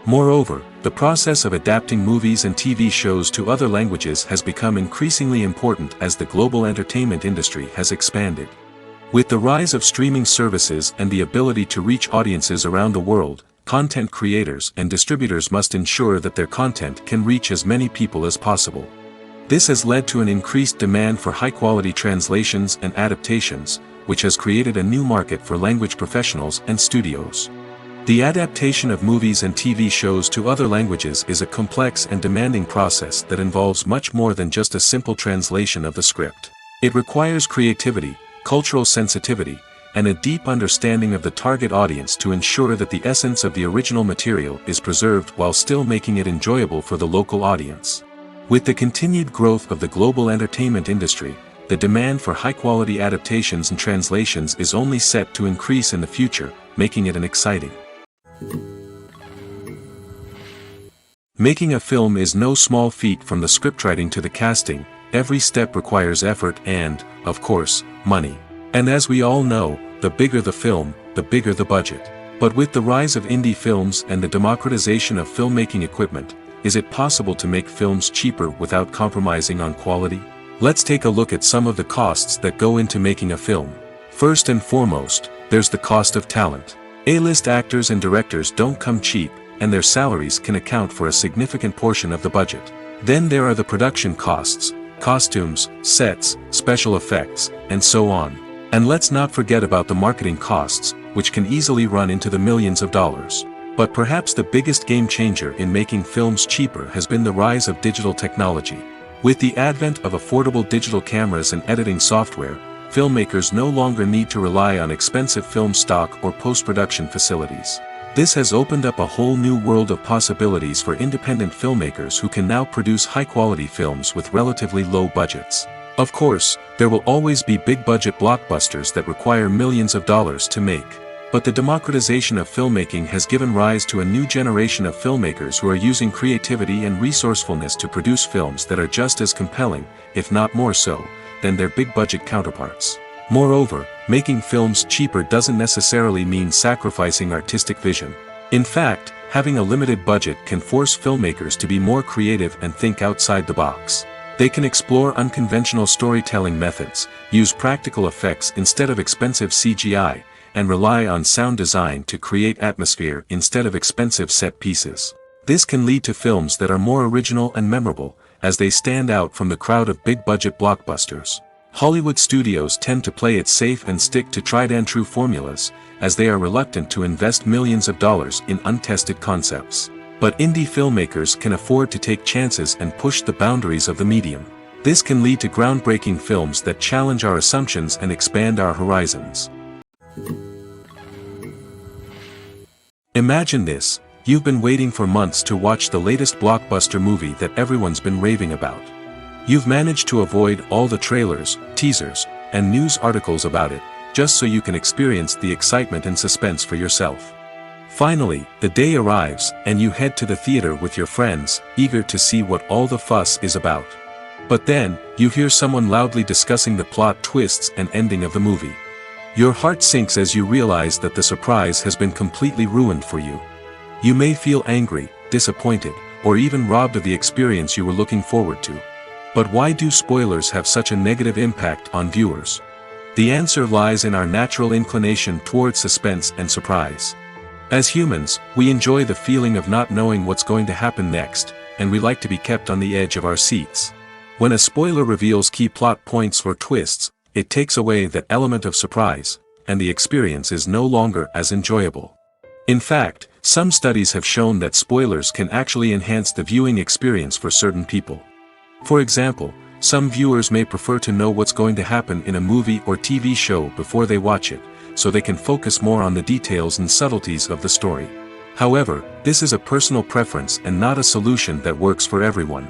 Moreover, the process of adapting movies and TV shows to other languages has become increasingly important as the global entertainment industry has expanded. With the rise of streaming services and the ability to reach audiences around the world, content creators and distributors must ensure that their content can reach as many people as possible. This has led to an increased demand for high-quality translations and adaptations, which has created a new market for language professionals and studios. The adaptation of movies and TV shows to other languages is a complex and demanding process that involves much more than just a simple translation of the script. It requires creativity, cultural sensitivity, and a deep understanding of the target audience to ensure that the essence of the original material is preserved while still making it enjoyable for the local audience. With the continued growth of the global entertainment industry, the demand for high-quality adaptations and translations is only set to increase in the future, making it an exciting. Making a film is no small feat. From the scriptwriting to the casting, every step requires effort and, of course, money. And as we all know, the bigger the film, the bigger the budget. But with the rise of indie films and the democratization of filmmaking equipment, is it possible to make films cheaper without compromising on quality? Let's take a look at some of the costs that go into making a film. First and foremost, there's the cost of talent. A-list actors and directors don't come cheap, and their salaries can account for a significant portion of the budget. Then there are the production costs, costumes, sets, special effects, and so on. And let's not forget about the marketing costs, which can easily run into the millions of dollars. But perhaps the biggest game changer in making films cheaper has been the rise of digital technology. With the advent of affordable digital cameras and editing software, filmmakers no longer need to rely on expensive film stock or post-production facilities. This has opened up a whole new world of possibilities for independent filmmakers who can now produce high-quality films with relatively low budgets. Of course, there will always be big-budget blockbusters that require millions of dollars to make. But the democratization of filmmaking has given rise to a new generation of filmmakers who are using creativity and resourcefulness to produce films that are just as compelling, if not more so, than their big-budget counterparts. Moreover, making films cheaper doesn't necessarily mean sacrificing artistic vision. In fact, having a limited budget can force filmmakers to be more creative and think outside the box. They can explore unconventional storytelling methods, use practical effects instead of expensive CGI, and rely on sound design to create atmosphere instead of expensive set pieces. This can lead to films that are more original and memorable, as they stand out from the crowd of big-budget blockbusters. Hollywood studios tend to play it safe and stick to tried-and-true formulas, as they are reluctant to invest millions of dollars in untested concepts. But indie filmmakers can afford to take chances and push the boundaries of the medium. This can lead to groundbreaking films that challenge our assumptions and expand our horizons. Imagine this: you've been waiting for months to watch the latest blockbuster movie that everyone's been raving about. You've managed to avoid all the trailers, teasers, and news articles about it, just so you can experience the excitement and suspense for yourself. Finally, the day arrives, and you head to the theater with your friends, eager to see what all the fuss is about. But then, you hear someone loudly discussing the plot twists and ending of the movie. Your heart sinks as you realize that the surprise has been completely ruined for you. You may feel angry, disappointed, or even robbed of the experience you were looking forward to. But why do spoilers have such a negative impact on viewers? The answer lies in our natural inclination toward suspense and surprise. As humans, we enjoy the feeling of not knowing what's going to happen next, and we like to be kept on the edge of our seats. When a spoiler reveals key plot points or twists, it takes away that element of surprise, and the experience is no longer as enjoyable. In fact, some studies have shown that spoilers can actually enhance the viewing experience for certain people. For example, some viewers may prefer to know what's going to happen in a movie or TV show before they watch it, so they can focus more on the details and subtleties of the story. However, this is a personal preference and not a solution that works for everyone.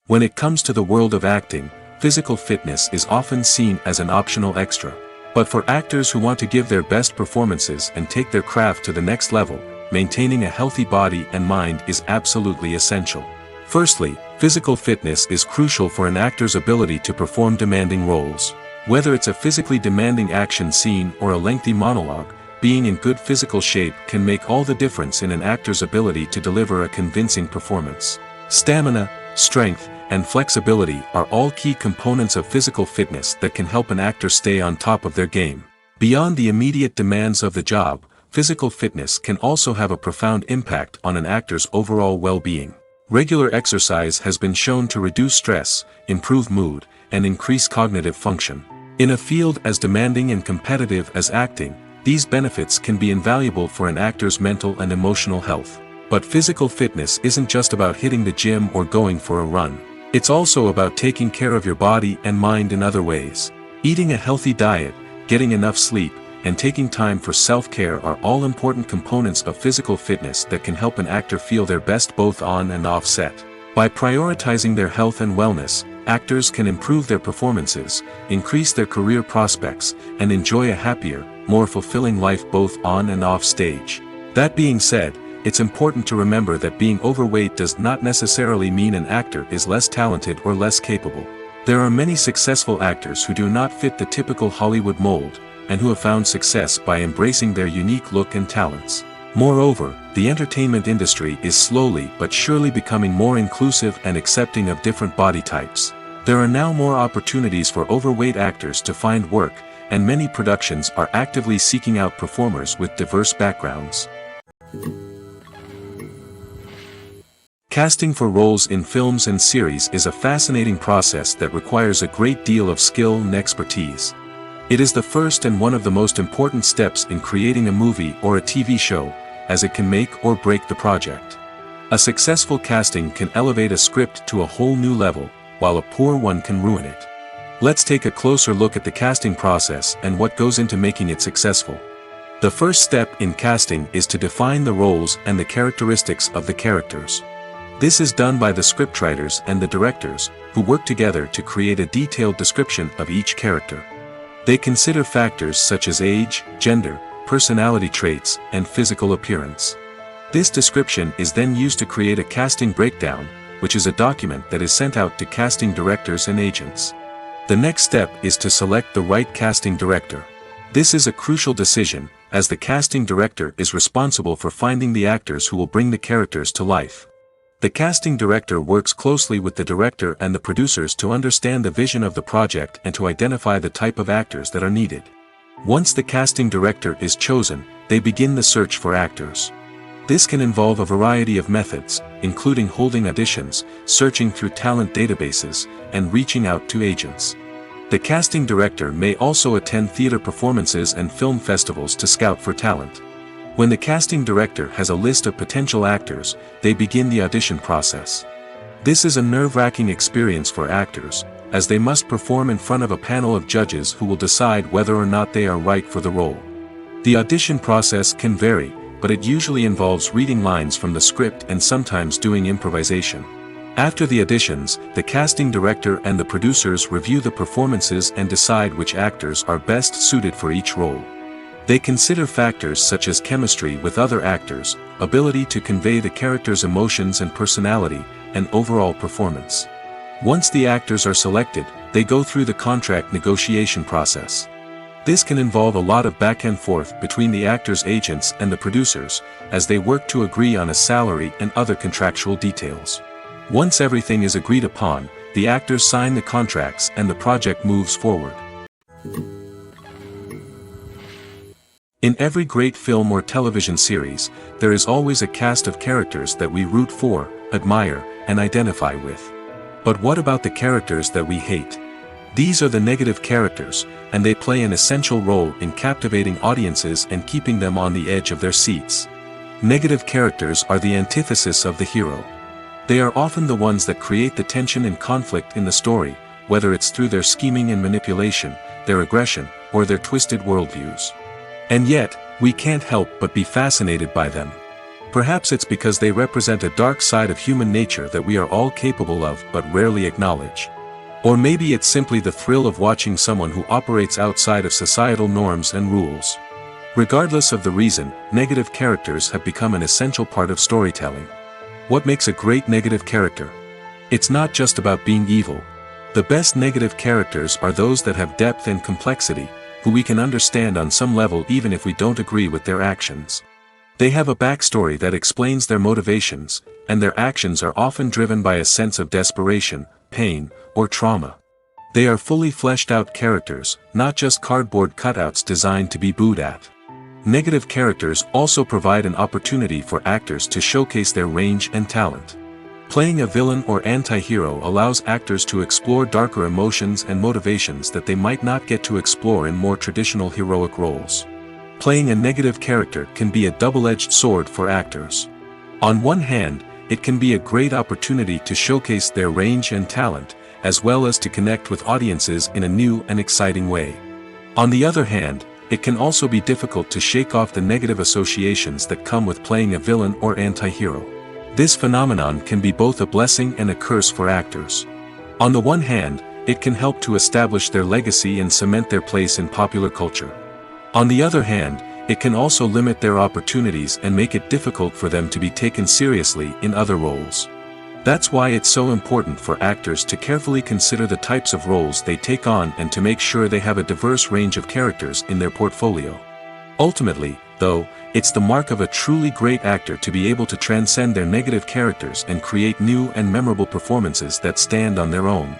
When it comes to the world of acting, physical fitness is often seen as an optional extra. But for actors who want to give their best performances and take their craft to the next level, maintaining a healthy body and mind is absolutely essential. Firstly, physical fitness is crucial for an actor's ability to perform demanding roles. Whether it's a physically demanding action scene or a lengthy monologue, being in good physical shape can make all the difference in an actor's ability to deliver a convincing performance. Stamina, strength, and flexibility are all key components of physical fitness that can help an actor stay on top of their game. Beyond the immediate demands of the job, physical fitness can also have a profound impact on an actor's overall well-being. Regular exercise has been shown to reduce stress, improve mood, and increase cognitive function. In a field as demanding and competitive as acting, these benefits can be invaluable for an actor's mental and emotional health. But physical fitness isn't just about hitting the gym or going for a run. It's also about taking care of your body and mind in other ways. Eating a healthy diet, getting enough sleep, and taking time for self-care are all important components of physical fitness that can help an actor feel their best both on and off set. By prioritizing their health and wellness, actors can improve their performances, increase their career prospects, and enjoy a happier, more fulfilling life both on and off stage. That being said, it's important to remember that being overweight does not necessarily mean an actor is less talented or less capable. There are many successful actors who do not fit the typical Hollywood mold, and who have found success by embracing their unique look and talents. Moreover, the entertainment industry is slowly but surely becoming more inclusive and accepting of different body types. There are now more opportunities for overweight actors to find work, and many productions are actively seeking out performers with diverse backgrounds. Casting for roles in films and series is a fascinating process that requires a great deal of skill and expertise. It is the first and one of the most important steps in creating a movie or a TV show, as it can make or break the project. A successful casting can elevate a script to a whole new level, while a poor one can ruin it. Let's take a closer look at the casting process and what goes into making it successful. The first step in casting is to define the roles and the characteristics of the characters. This is done by the scriptwriters and the directors, who work together to create a detailed description of each character. They consider factors such as age, gender, personality traits, and physical appearance. This description is then used to create a casting breakdown, which is a document that is sent out to casting directors and agents. The next step is to select the right casting director. This is a crucial decision, as the casting director is responsible for finding the actors who will bring the characters to life. The casting director works closely with the director and the producers to understand the vision of the project and to identify the type of actors that are needed. Once the casting director is chosen, they begin the search for actors. This can involve a variety of methods, including holding auditions, searching through talent databases, and reaching out to agents. The casting director may also attend theater performances and film festivals to scout for talent. When the casting director has a list of potential actors, they begin the audition process. This is a nerve-wracking experience for actors, as they must perform in front of a panel of judges who will decide whether or not they are right for the role. The audition process can vary, but it usually involves reading lines from the script and sometimes doing improvisation. After the auditions, the casting director and the producers review the performances and decide which actors are best suited for each role. They consider factors such as chemistry with other actors, ability to convey the character's emotions and personality, and overall performance. Once the actors are selected, they go through the contract negotiation process. This can involve a lot of back and forth between the actors' agents and the producers, as they work to agree on a salary and other contractual details. Once everything is agreed upon, the actors sign the contracts and the project moves forward. In every great film or television series, there is always a cast of characters that we root for, admire, and identify with. But what about the characters that we hate? These are the negative characters, and they play an essential role in captivating audiences and keeping them on the edge of their seats. Negative characters are the antithesis of the hero. They are often the ones that create the tension and conflict in the story, whether it's through their scheming and manipulation, their aggression, or their twisted worldviews. And yet, we can't help but be fascinated by them. Perhaps it's because they represent a dark side of human nature that we are all capable of but rarely acknowledge. Or maybe it's simply the thrill of watching someone who operates outside of societal norms and rules. Regardless of the reason, negative characters have become an essential part of storytelling. What makes a great negative character? It's not just about being evil. The best negative characters are those that have depth and complexity, who we can understand on some level even if we don't agree with their actions. They have a backstory that explains their motivations, and their actions are often driven by a sense of desperation, pain, or trauma. They are fully fleshed out characters, not just cardboard cutouts designed to be booed at. Negative characters also provide an opportunity for actors to showcase their range and talent. Playing a villain or anti-hero allows actors to explore darker emotions and motivations that they might not get to explore in more traditional heroic roles. Playing a negative character can be a double-edged sword for actors. On one hand, it can be a great opportunity to showcase their range and talent, as well as to connect with audiences in a new and exciting way. On the other hand, it can also be difficult to shake off the negative associations that come with playing a villain or anti-hero. This phenomenon can be both a blessing and a curse for actors. On the one hand, it can help to establish their legacy and cement their place in popular culture. On the other hand, it can also limit their opportunities and make it difficult for them to be taken seriously in other roles. That's why it's so important for actors to carefully consider the types of roles they take on and to make sure they have a diverse range of characters in their portfolio. Ultimately, though, it's the mark of a truly great actor to be able to transcend their negative characters and create new and memorable performances that stand on their own.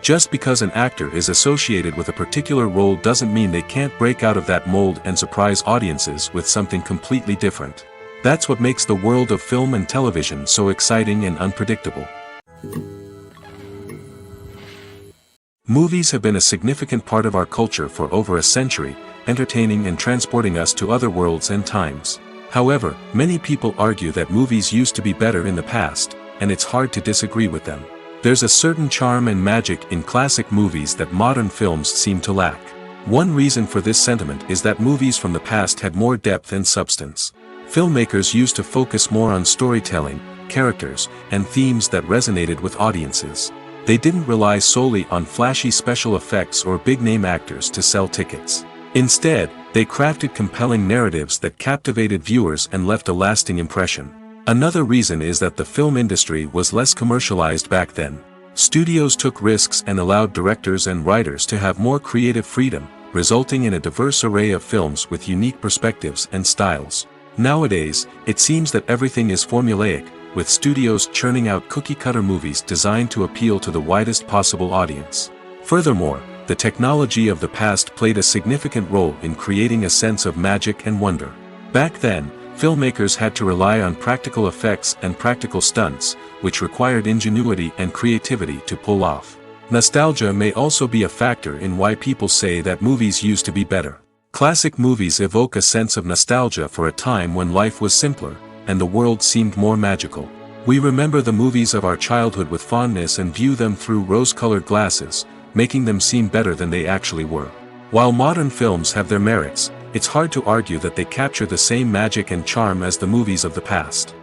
Just because an actor is associated with a particular role doesn't mean they can't break out of that mold and surprise audiences with something completely different. That's what makes the world of film and television so exciting and unpredictable. Movies have been a significant part of our culture for over a century, entertaining and transporting us to other worlds and times. However, many people argue that movies used to be better in the past, and it's hard to disagree with them. There's a certain charm and magic in classic movies that modern films seem to lack. One reason for this sentiment is that movies from the past had more depth and substance. Filmmakers used to focus more on storytelling, characters, and themes that resonated with audiences. They didn't rely solely on flashy special effects or big-name actors to sell tickets. Instead, they crafted compelling narratives that captivated viewers and left a lasting impression. Another reason is that the film industry was less commercialized back then. Studios took risks and allowed directors and writers to have more creative freedom, resulting in a diverse array of films with unique perspectives and styles. Nowadays, it seems that everything is formulaic, with studios churning out cookie-cutter movies designed to appeal to the widest possible audience. Furthermore, the technology of the past played a significant role in creating a sense of magic and wonder. Back then, filmmakers had to rely on practical effects and practical stunts, which required ingenuity and creativity to pull off. Nostalgia may also be a factor in why people say that movies used to be better. Classic movies evoke a sense of nostalgia for a time when life was simpler, and the world seemed more magical. We remember the movies of our childhood with fondness and view them through rose-colored glasses, making them seem better than they actually were. While modern films have their merits, it's hard to argue that they capture the same magic and charm as the movies of the past.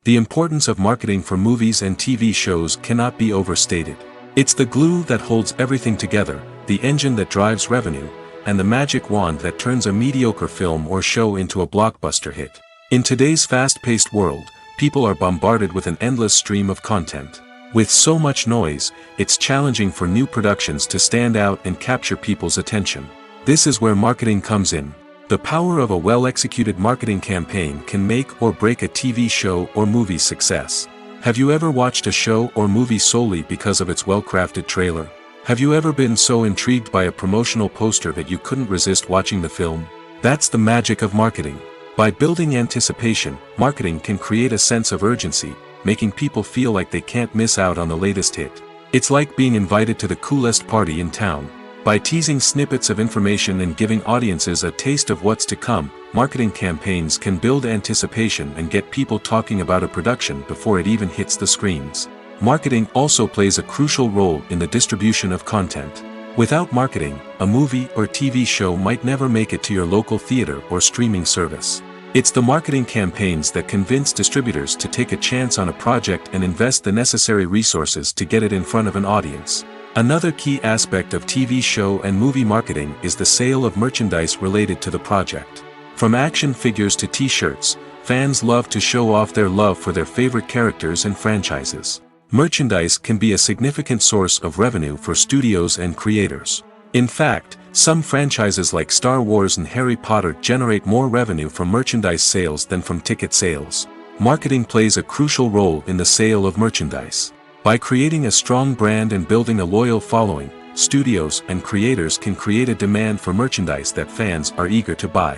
The importance of marketing for movies and TV shows cannot be overstated. It's the glue that holds everything together, the engine that drives revenue, and the magic wand that turns a mediocre film or show into a blockbuster hit. In today's fast-paced world, people are bombarded with an endless stream of content. With so much noise, it's challenging for new productions to stand out and capture people's attention. This is where marketing comes in. The power of a well-executed marketing campaign can make or break a TV show or movie's success. Have you ever watched a show or movie solely because of its well-crafted trailer? Have you ever been so intrigued by a promotional poster that you couldn't resist watching the film? That's the magic of marketing. By building anticipation, marketing can create a sense of urgency, making people feel like they can't miss out on the latest hit. It's like being invited to the coolest party in town. By teasing snippets of information and giving audiences a taste of what's to come, marketing campaigns can build anticipation and get people talking about a production before it even hits the screens. Marketing also plays a crucial role in the distribution of content. Without marketing, a movie or TV show might never make it to your local theater or streaming service. It's the marketing campaigns that convince distributors to take a chance on a project and invest the necessary resources to get it in front of an audience. Another key aspect of TV show and movie marketing is the sale of merchandise related to the project. From action figures to t-shirts, fans love to show off their love for their favorite characters and franchises. Merchandise can be a significant source of revenue for studios and creators. In fact, some franchises like Star Wars and Harry Potter generate more revenue from merchandise sales than from ticket sales. Marketing plays a crucial role in the sale of merchandise. By creating a strong brand and building a loyal following, studios and creators can create a demand for merchandise that fans are eager to buy.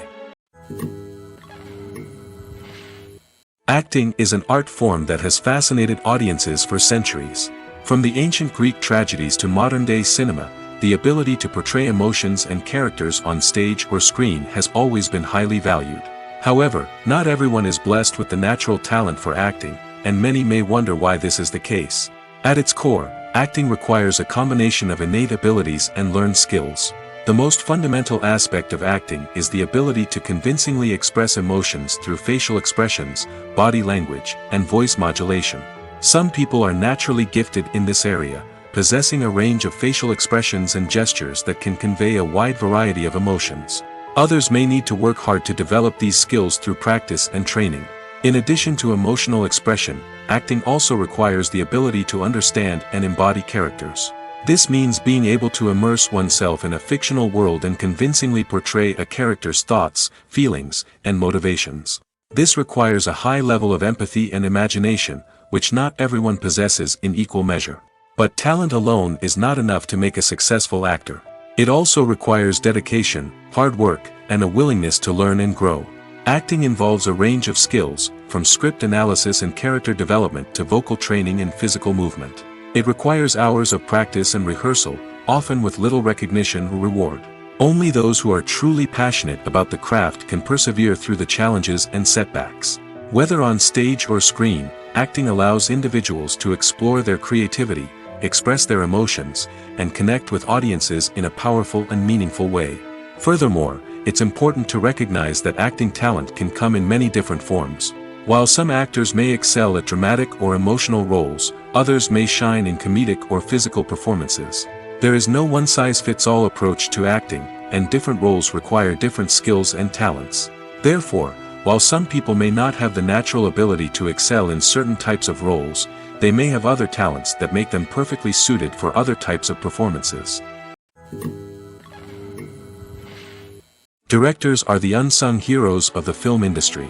Acting is an art form that has fascinated audiences for centuries. From the ancient Greek tragedies to modern-day cinema, the ability to portray emotions and characters on stage or screen has always been highly valued. However, not everyone is blessed with the natural talent for acting, and many may wonder why this is the case. At its core, acting requires a combination of innate abilities and learned skills. The most fundamental aspect of acting is the ability to convincingly express emotions through facial expressions, body language, and voice modulation. Some people are naturally gifted in this area, possessing a range of facial expressions and gestures that can convey a wide variety of emotions. Others may need to work hard to develop these skills through practice and training. In addition to emotional expression, acting also requires the ability to understand and embody characters. This means being able to immerse oneself in a fictional world and convincingly portray a character's thoughts, feelings, and motivations. This requires a high level of empathy and imagination, which not everyone possesses in equal measure. But talent alone is not enough to make a successful actor. It also requires dedication, hard work, and a willingness to learn and grow. Acting involves a range of skills, from script analysis and character development to vocal training and physical movement. It requires hours of practice and rehearsal, often with little recognition or reward. Only those who are truly passionate about the craft can persevere through the challenges and setbacks. Whether on stage or screen, acting allows individuals to explore their creativity, express their emotions, and connect with audiences in a powerful and meaningful way. Furthermore, it's important to recognize that acting talent can come in many different forms. While some actors may excel at dramatic or emotional roles, others may shine in comedic or physical performances. There is no one-size-fits-all approach to acting, and different roles require different skills and talents. Therefore, while some people may not have the natural ability to excel in certain types of roles, they may have other talents that make them perfectly suited for other types of performances. Directors are the unsung heroes of the film industry.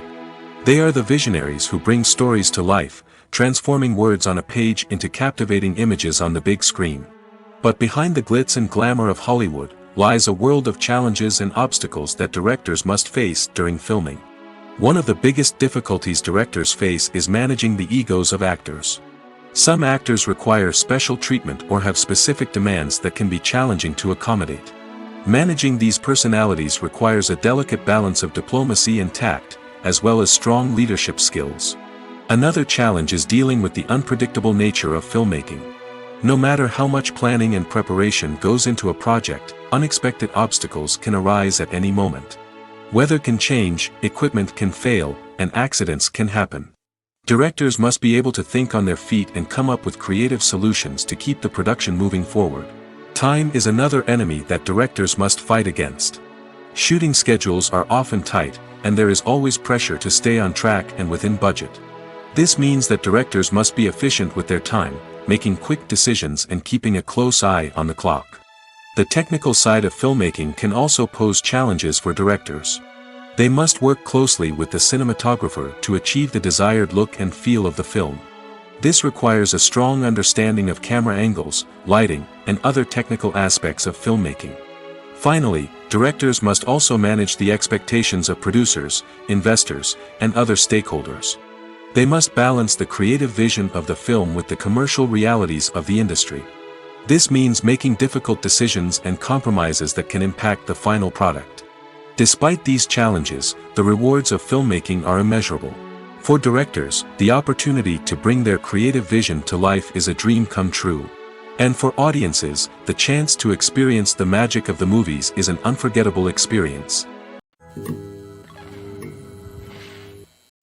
They are the visionaries who bring stories to life, transforming words on a page into captivating images on the big screen. But behind the glitz and glamour of Hollywood, lies a world of challenges and obstacles that directors must face during filming. One of the biggest difficulties directors face is managing the egos of actors. Some actors require special treatment or have specific demands that can be challenging to accommodate. Managing these personalities requires a delicate balance of diplomacy and tact, as well as strong leadership skills. Another challenge is dealing with the unpredictable nature of filmmaking. No matter how much planning and preparation goes into a project, unexpected obstacles can arise at any moment. Weather can change, equipment can fail, and accidents can happen. Directors must be able to think on their feet and come up with creative solutions to keep the production moving forward. Time is another enemy that directors must fight against. Shooting schedules are often tight, and there is always pressure to stay on track and within budget. This means that directors must be efficient with their time, making quick decisions and keeping a close eye on the clock. The technical side of filmmaking can also pose challenges for directors. They must work closely with the cinematographer to achieve the desired look and feel of the film. This requires a strong understanding of camera angles, lighting, and other technical aspects of filmmaking. Finally, directors must also manage the expectations of producers, investors, and other stakeholders. They must balance the creative vision of the film with the commercial realities of the industry. This means making difficult decisions and compromises that can impact the final product. Despite these challenges, the rewards of filmmaking are immeasurable. For directors, the opportunity to bring their creative vision to life is a dream come true. And for audiences, the chance to experience the magic of the movies is an unforgettable experience.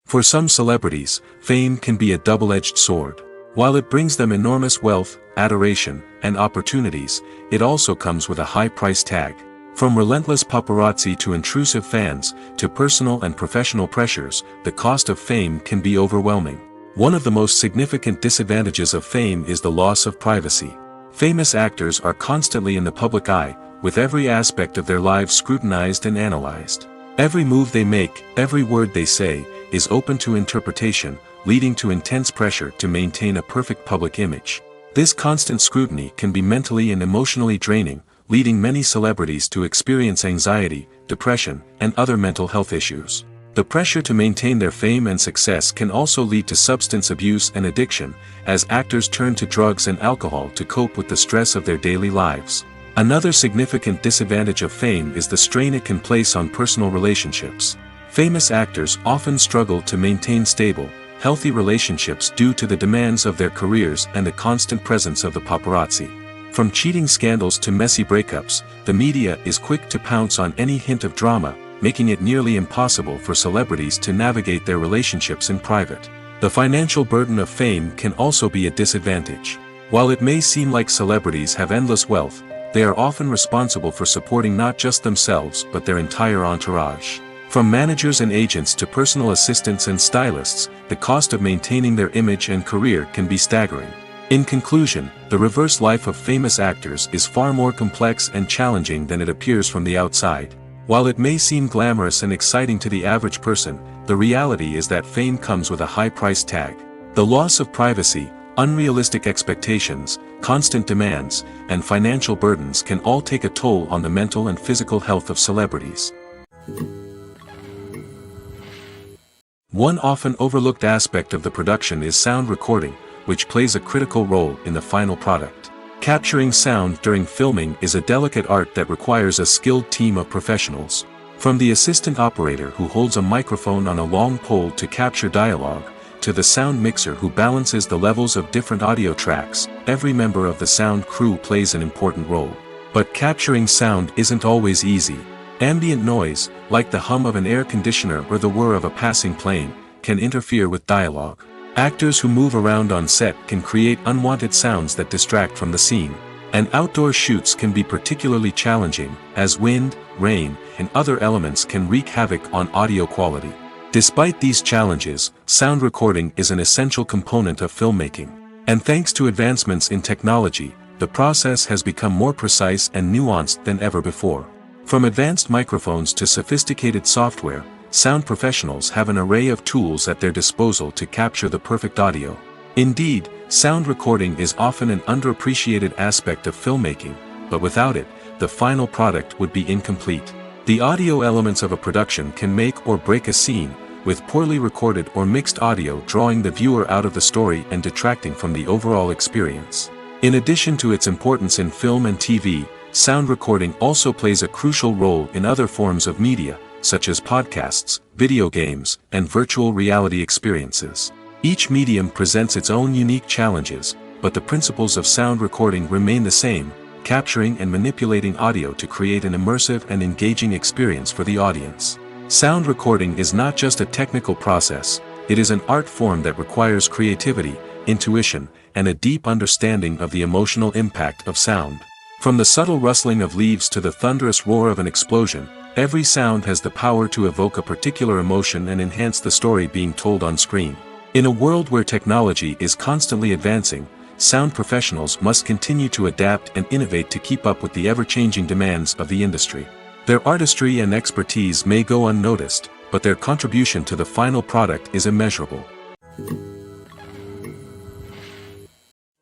For some celebrities, fame can be a double-edged sword. While it brings them enormous wealth, adoration, and opportunities, it also comes with a high price tag. From relentless paparazzi to intrusive fans, to personal and professional pressures, the cost of fame can be overwhelming. One of the most significant disadvantages of fame is the loss of privacy. Famous actors are constantly in the public eye, with every aspect of their lives scrutinized and analyzed. Every move they make, every word they say, is open to interpretation, leading to intense pressure to maintain a perfect public image. This constant scrutiny can be mentally and emotionally draining, leading many celebrities to experience anxiety, depression, and other mental health issues. The pressure to maintain their fame and success can also lead to substance abuse and addiction, as actors turn to drugs and alcohol to cope with the stress of their daily lives. Another significant disadvantage of fame is the strain it can place on personal relationships. Famous actors often struggle to maintain stable, healthy relationships due to the demands of their careers and the constant presence of the paparazzi. From cheating scandals to messy breakups, the media is quick to pounce on any hint of drama, making it nearly impossible for celebrities to navigate their relationships in private. The financial burden of fame can also be a disadvantage. While it may seem like celebrities have endless wealth, they are often responsible for supporting not just themselves but their entire entourage. From managers and agents to personal assistants and stylists, the cost of maintaining their image and career can be staggering. In conclusion, the reverse life of famous actors is far more complex and challenging than it appears from the outside. While it may seem glamorous and exciting to the average person, the reality is that fame comes with a high price tag. The loss of privacy, unrealistic expectations, constant demands, and financial burdens can all take a toll on the mental and physical health of celebrities. One often overlooked aspect of the production is sound recording, which plays a critical role in the final product. Capturing sound during filming is a delicate art that requires a skilled team of professionals. From the assistant operator who holds a microphone on a long pole to capture dialogue, to the sound mixer who balances the levels of different audio tracks, every member of the sound crew plays an important role. But capturing sound isn't always easy. Ambient noise, like the hum of an air conditioner or the whir of a passing plane, can interfere with dialogue. Actors who move around on set can create unwanted sounds that distract from the scene. And outdoor shoots can be particularly challenging, as wind, rain, and other elements can wreak havoc on audio quality. Despite these challenges, sound recording is an essential component of filmmaking. And thanks to advancements in technology, the process has become more precise and nuanced than ever before. From advanced microphones to sophisticated software, sound professionals have an array of tools at their disposal to capture the perfect audio. Indeed, sound recording is often an underappreciated aspect of filmmaking, but without it, the final product would be incomplete. The audio elements of a production can make or break a scene, with poorly recorded or mixed audio drawing the viewer out of the story and detracting from the overall experience. In addition to its importance in film and TV, sound recording also plays a crucial role in other forms of media, such as podcasts, video games, and virtual reality experiences. Each medium presents its own unique challenges, but the principles of sound recording remain the same, capturing and manipulating audio to create an immersive and engaging experience for the audience. Sound recording is not just a technical process, it is an art form that requires creativity, intuition, and a deep understanding of the emotional impact of sound. From the subtle rustling of leaves to the thunderous roar of an explosion, every sound has the power to evoke a particular emotion and enhance the story being told on screen. In a world where technology is constantly advancing, sound professionals must continue to adapt and innovate to keep up with the ever-changing demands of the industry. Their artistry and expertise may go unnoticed, but their contribution to the final product is immeasurable.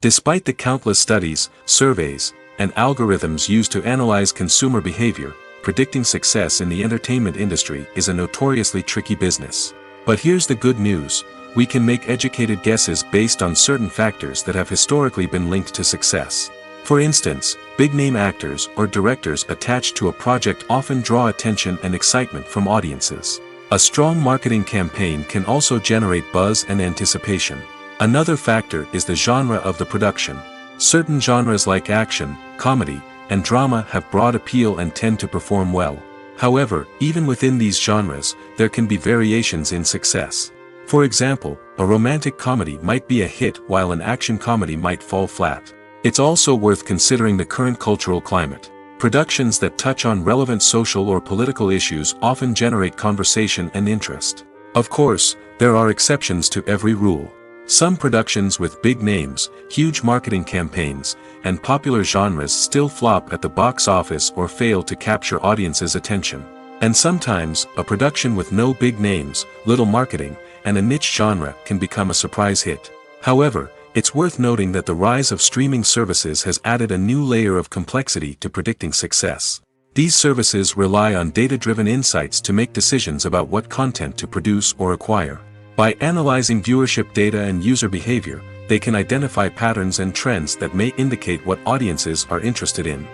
Despite the countless studies, surveys, and algorithms used to analyze consumer behavior, predicting success in the entertainment industry is a notoriously tricky business. But here's the good news: we can make educated guesses based on certain factors that have historically been linked to success. For instance, big-name actors or directors attached to a project often draw attention and excitement from audiences. A strong marketing campaign can also generate buzz and anticipation. Another factor is the genre of the production. Certain genres like action, comedy, and drama have broad appeal and tend to perform well. However, even within these genres, there can be variations in success. For example, a romantic comedy might be a hit while an action comedy might fall flat. It's also worth considering the current cultural climate. Productions that touch on relevant social or political issues often generate conversation and interest. Of course, there are exceptions to every rule. Some productions with big names, huge marketing campaigns, and popular genres still flop at the box office or fail to capture audiences' attention. And sometimes, a production with no big names, little marketing, and a niche genre can become a surprise hit. However, it's worth noting that the rise of streaming services has added a new layer of complexity to predicting success. These services rely on data-driven insights to make decisions about what content to produce or acquire. By analyzing viewership data and user behavior, they can identify patterns and trends that may indicate what audiences are interested in.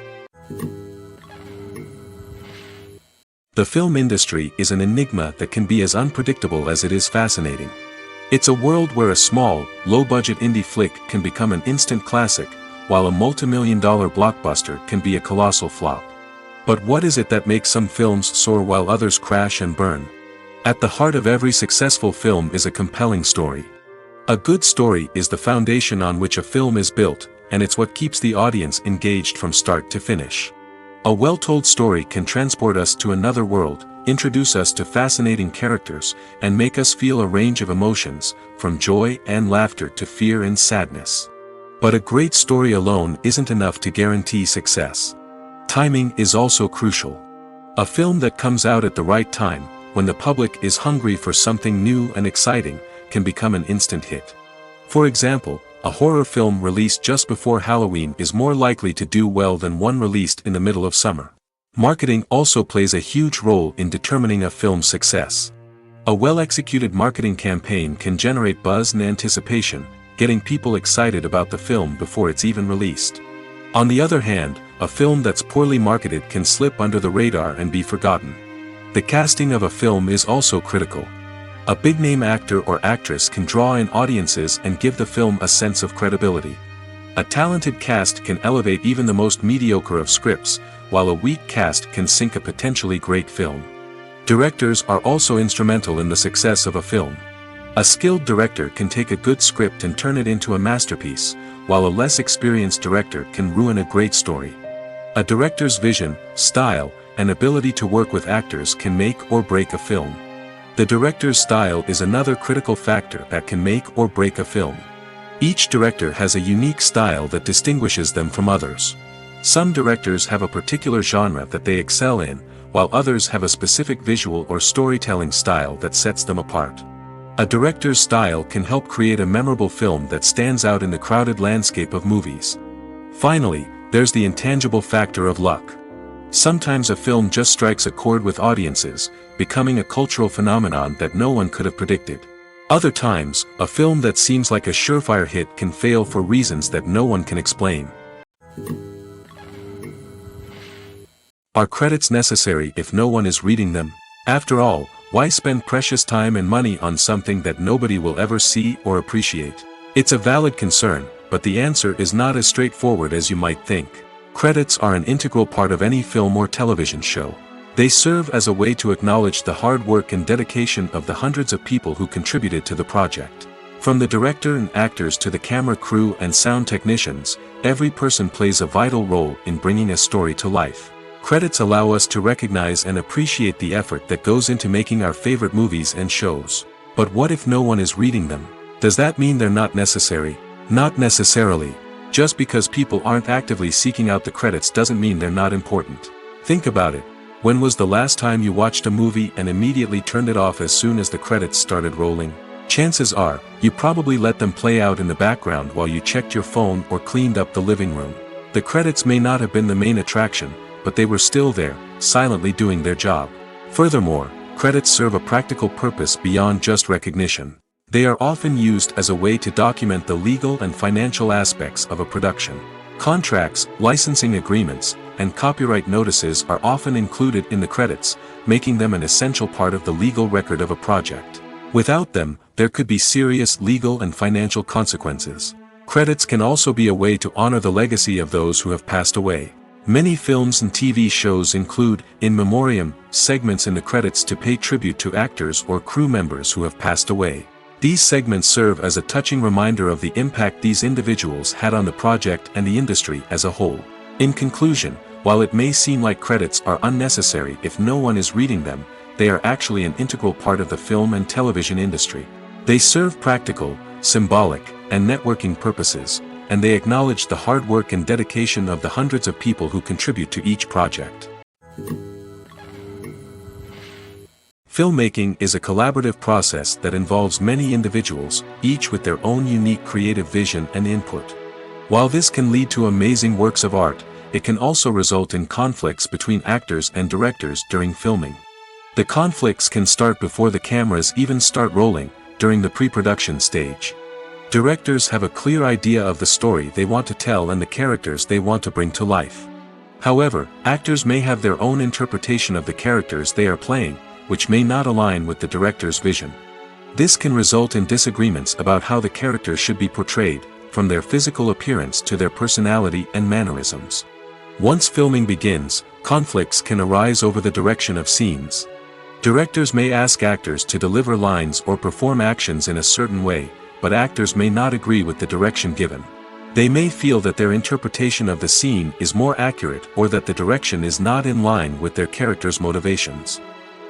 The film industry is an enigma that can be as unpredictable as it is fascinating. It's a world where a small, low-budget indie flick can become an instant classic, while a multi-million-dollar blockbuster can be a colossal flop. But what is it that makes some films soar while others crash and burn? At the heart of every successful film is a compelling story. A good story is the foundation on which a film is built, and it's what keeps the audience engaged from start to finish. A well-told story can transport us to another world, introduce us to fascinating characters, and make us feel a range of emotions, from joy and laughter to fear and sadness. But a great story alone isn't enough to guarantee success. Timing is also crucial. A film that comes out at the right time, when the public is hungry for something new and exciting, can become an instant hit. For example, a horror film released just before Halloween is more likely to do well than one released in the middle of summer. Marketing also plays a huge role in determining a film's success. A well-executed marketing campaign can generate buzz and anticipation, getting people excited about the film before it's even released. On the other hand, a film that's poorly marketed can slip under the radar and be forgotten. The casting of a film is also critical. A big-name actor or actress can draw in audiences and give the film a sense of credibility. A talented cast can elevate even the most mediocre of scripts, while a weak cast can sink a potentially great film. Directors are also instrumental in the success of a film. A skilled director can take a good script and turn it into a masterpiece, while a less experienced director can ruin a great story. A director's vision, style, and ability to work with actors can make or break a film. The director's style is another critical factor that can make or break a film. Each director has a unique style that distinguishes them from others. Some directors have a particular genre that they excel in, while others have a specific visual or storytelling style that sets them apart. A director's style can help create a memorable film that stands out in the crowded landscape of movies. Finally, there's the intangible factor of luck. Sometimes a film just strikes a chord with audiences, becoming a cultural phenomenon that no one could have predicted. Other times, a film that seems like a surefire hit can fail for reasons that no one can explain. Are credits necessary if no one is reading them? After all, why spend precious time and money on something that nobody will ever see or appreciate? It's a valid concern, but the answer is not as straightforward as you might think. Credits are an integral part of any film or television show. They serve as a way to acknowledge the hard work and dedication of the hundreds of people who contributed to the project. From the director and actors to the camera crew and sound technicians, every person plays a vital role in bringing a story to life. Credits allow us to recognize and appreciate the effort that goes into making our favorite movies and shows. But what if no one is reading them? Does that mean they're not necessary? Not necessarily. Just because people aren't actively seeking out the credits doesn't mean they're not important. Think about it. When was the last time you watched a movie and immediately turned it off as soon as the credits started rolling? Chances are, you probably let them play out in the background while you checked your phone or cleaned up the living room. The credits may not have been the main attraction, but they were still there, silently doing their job. Furthermore, credits serve a practical purpose beyond just recognition. They are often used as a way to document the legal and financial aspects of a production. Contracts, licensing agreements, and copyright notices are often included in the credits, making them an essential part of the legal record of a project. Without them, there could be serious legal and financial consequences. Credits can also be a way to honor the legacy of those who have passed away. Many films and TV shows include, in memoriam, segments in the credits to pay tribute to actors or crew members who have passed away. These segments serve as a touching reminder of the impact these individuals had on the project and the industry as a whole. In conclusion, while it may seem like credits are unnecessary if no one is reading them, they are actually an integral part of the film and television industry. They serve practical, symbolic, and networking purposes, and they acknowledge the hard work and dedication of the hundreds of people who contribute to each project. Filmmaking is a collaborative process that involves many individuals, each with their own unique creative vision and input. While this can lead to amazing works of art, it can also result in conflicts between actors and directors during filming. The conflicts can start before the cameras even start rolling, during the pre-production stage. Directors have a clear idea of the story they want to tell and the characters they want to bring to life. However, actors may have their own interpretation of the characters they are playing, which may not align with the director's vision. This can result in disagreements about how the characters should be portrayed, from their physical appearance to their personality and mannerisms. Once filming begins, conflicts can arise over the direction of scenes. Directors may ask actors to deliver lines or perform actions in a certain way, but actors may not agree with the direction given. They may feel that their interpretation of the scene is more accurate or that the direction is not in line with their character's motivations.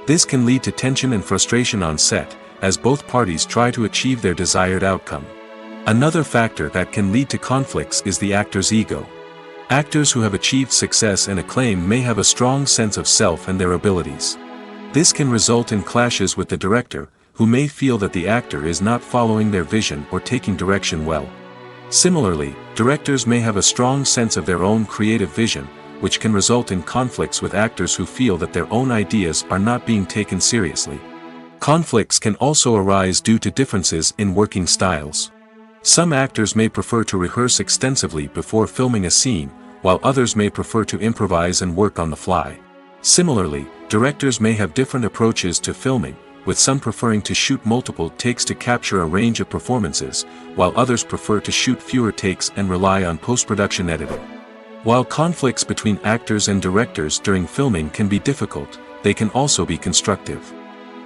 This can lead to tension and frustration on set, as both parties try to achieve their desired outcome. Another factor that can lead to conflicts is the actor's ego. Actors who have achieved success and acclaim may have a strong sense of self and their abilities. This can result in clashes with the director, who may feel that the actor is not following their vision or taking direction well. Similarly, directors may have a strong sense of their own creative vision, which can result in conflicts with actors who feel that their own ideas are not being taken seriously. Conflicts can also arise due to differences in working styles. Some actors may prefer to rehearse extensively before filming a scene, while others may prefer to improvise and work on the fly. Similarly, directors may have different approaches to filming, with some preferring to shoot multiple takes to capture a range of performances, while others prefer to shoot fewer takes and rely on post-production editing. While conflicts between actors and directors during filming can be difficult, they can also be constructive.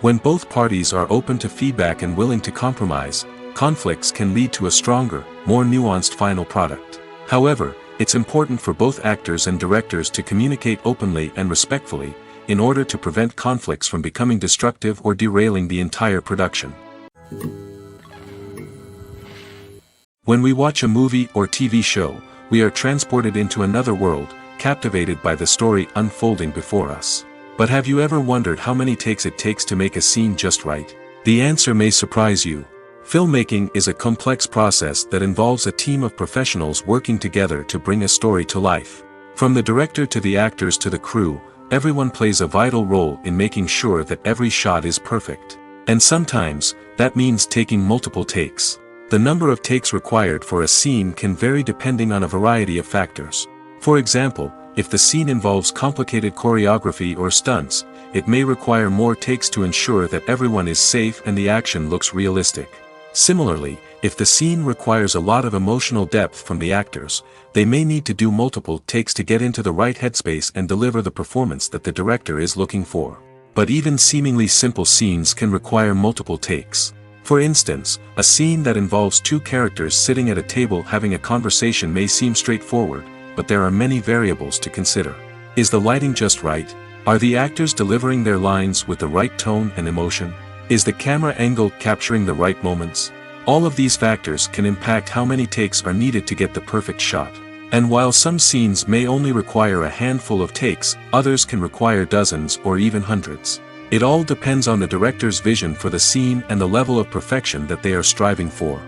When both parties are open to feedback and willing to compromise, conflicts can lead to a stronger, more nuanced final product. However, it's important for both actors and directors to communicate openly and respectfully, in order to prevent conflicts from becoming destructive or derailing the entire production. When we watch a movie or TV show, we are transported into another world, captivated by the story unfolding before us. But have you ever wondered how many takes it takes to make a scene just right? The answer may surprise you. Filmmaking is a complex process that involves a team of professionals working together to bring a story to life. From the director to the actors to the crew, everyone plays a vital role in making sure that every shot is perfect. And sometimes, that means taking multiple takes. The number of takes required for a scene can vary depending on a variety of factors. For example, if the scene involves complicated choreography or stunts, it may require more takes to ensure that everyone is safe and the action looks realistic. Similarly, if the scene requires a lot of emotional depth from the actors, they may need to do multiple takes to get into the right headspace and deliver the performance that the director is looking for. But even seemingly simple scenes can require multiple takes. For instance, a scene that involves two characters sitting at a table having a conversation may seem straightforward, but there are many variables to consider. Is the lighting just right? Are the actors delivering their lines with the right tone and emotion? Is the camera angle capturing the right moments? All of these factors can impact how many takes are needed to get the perfect shot. And while some scenes may only require a handful of takes, others can require dozens or even hundreds. It all depends on the director's vision for the scene and the level of perfection that they are striving for.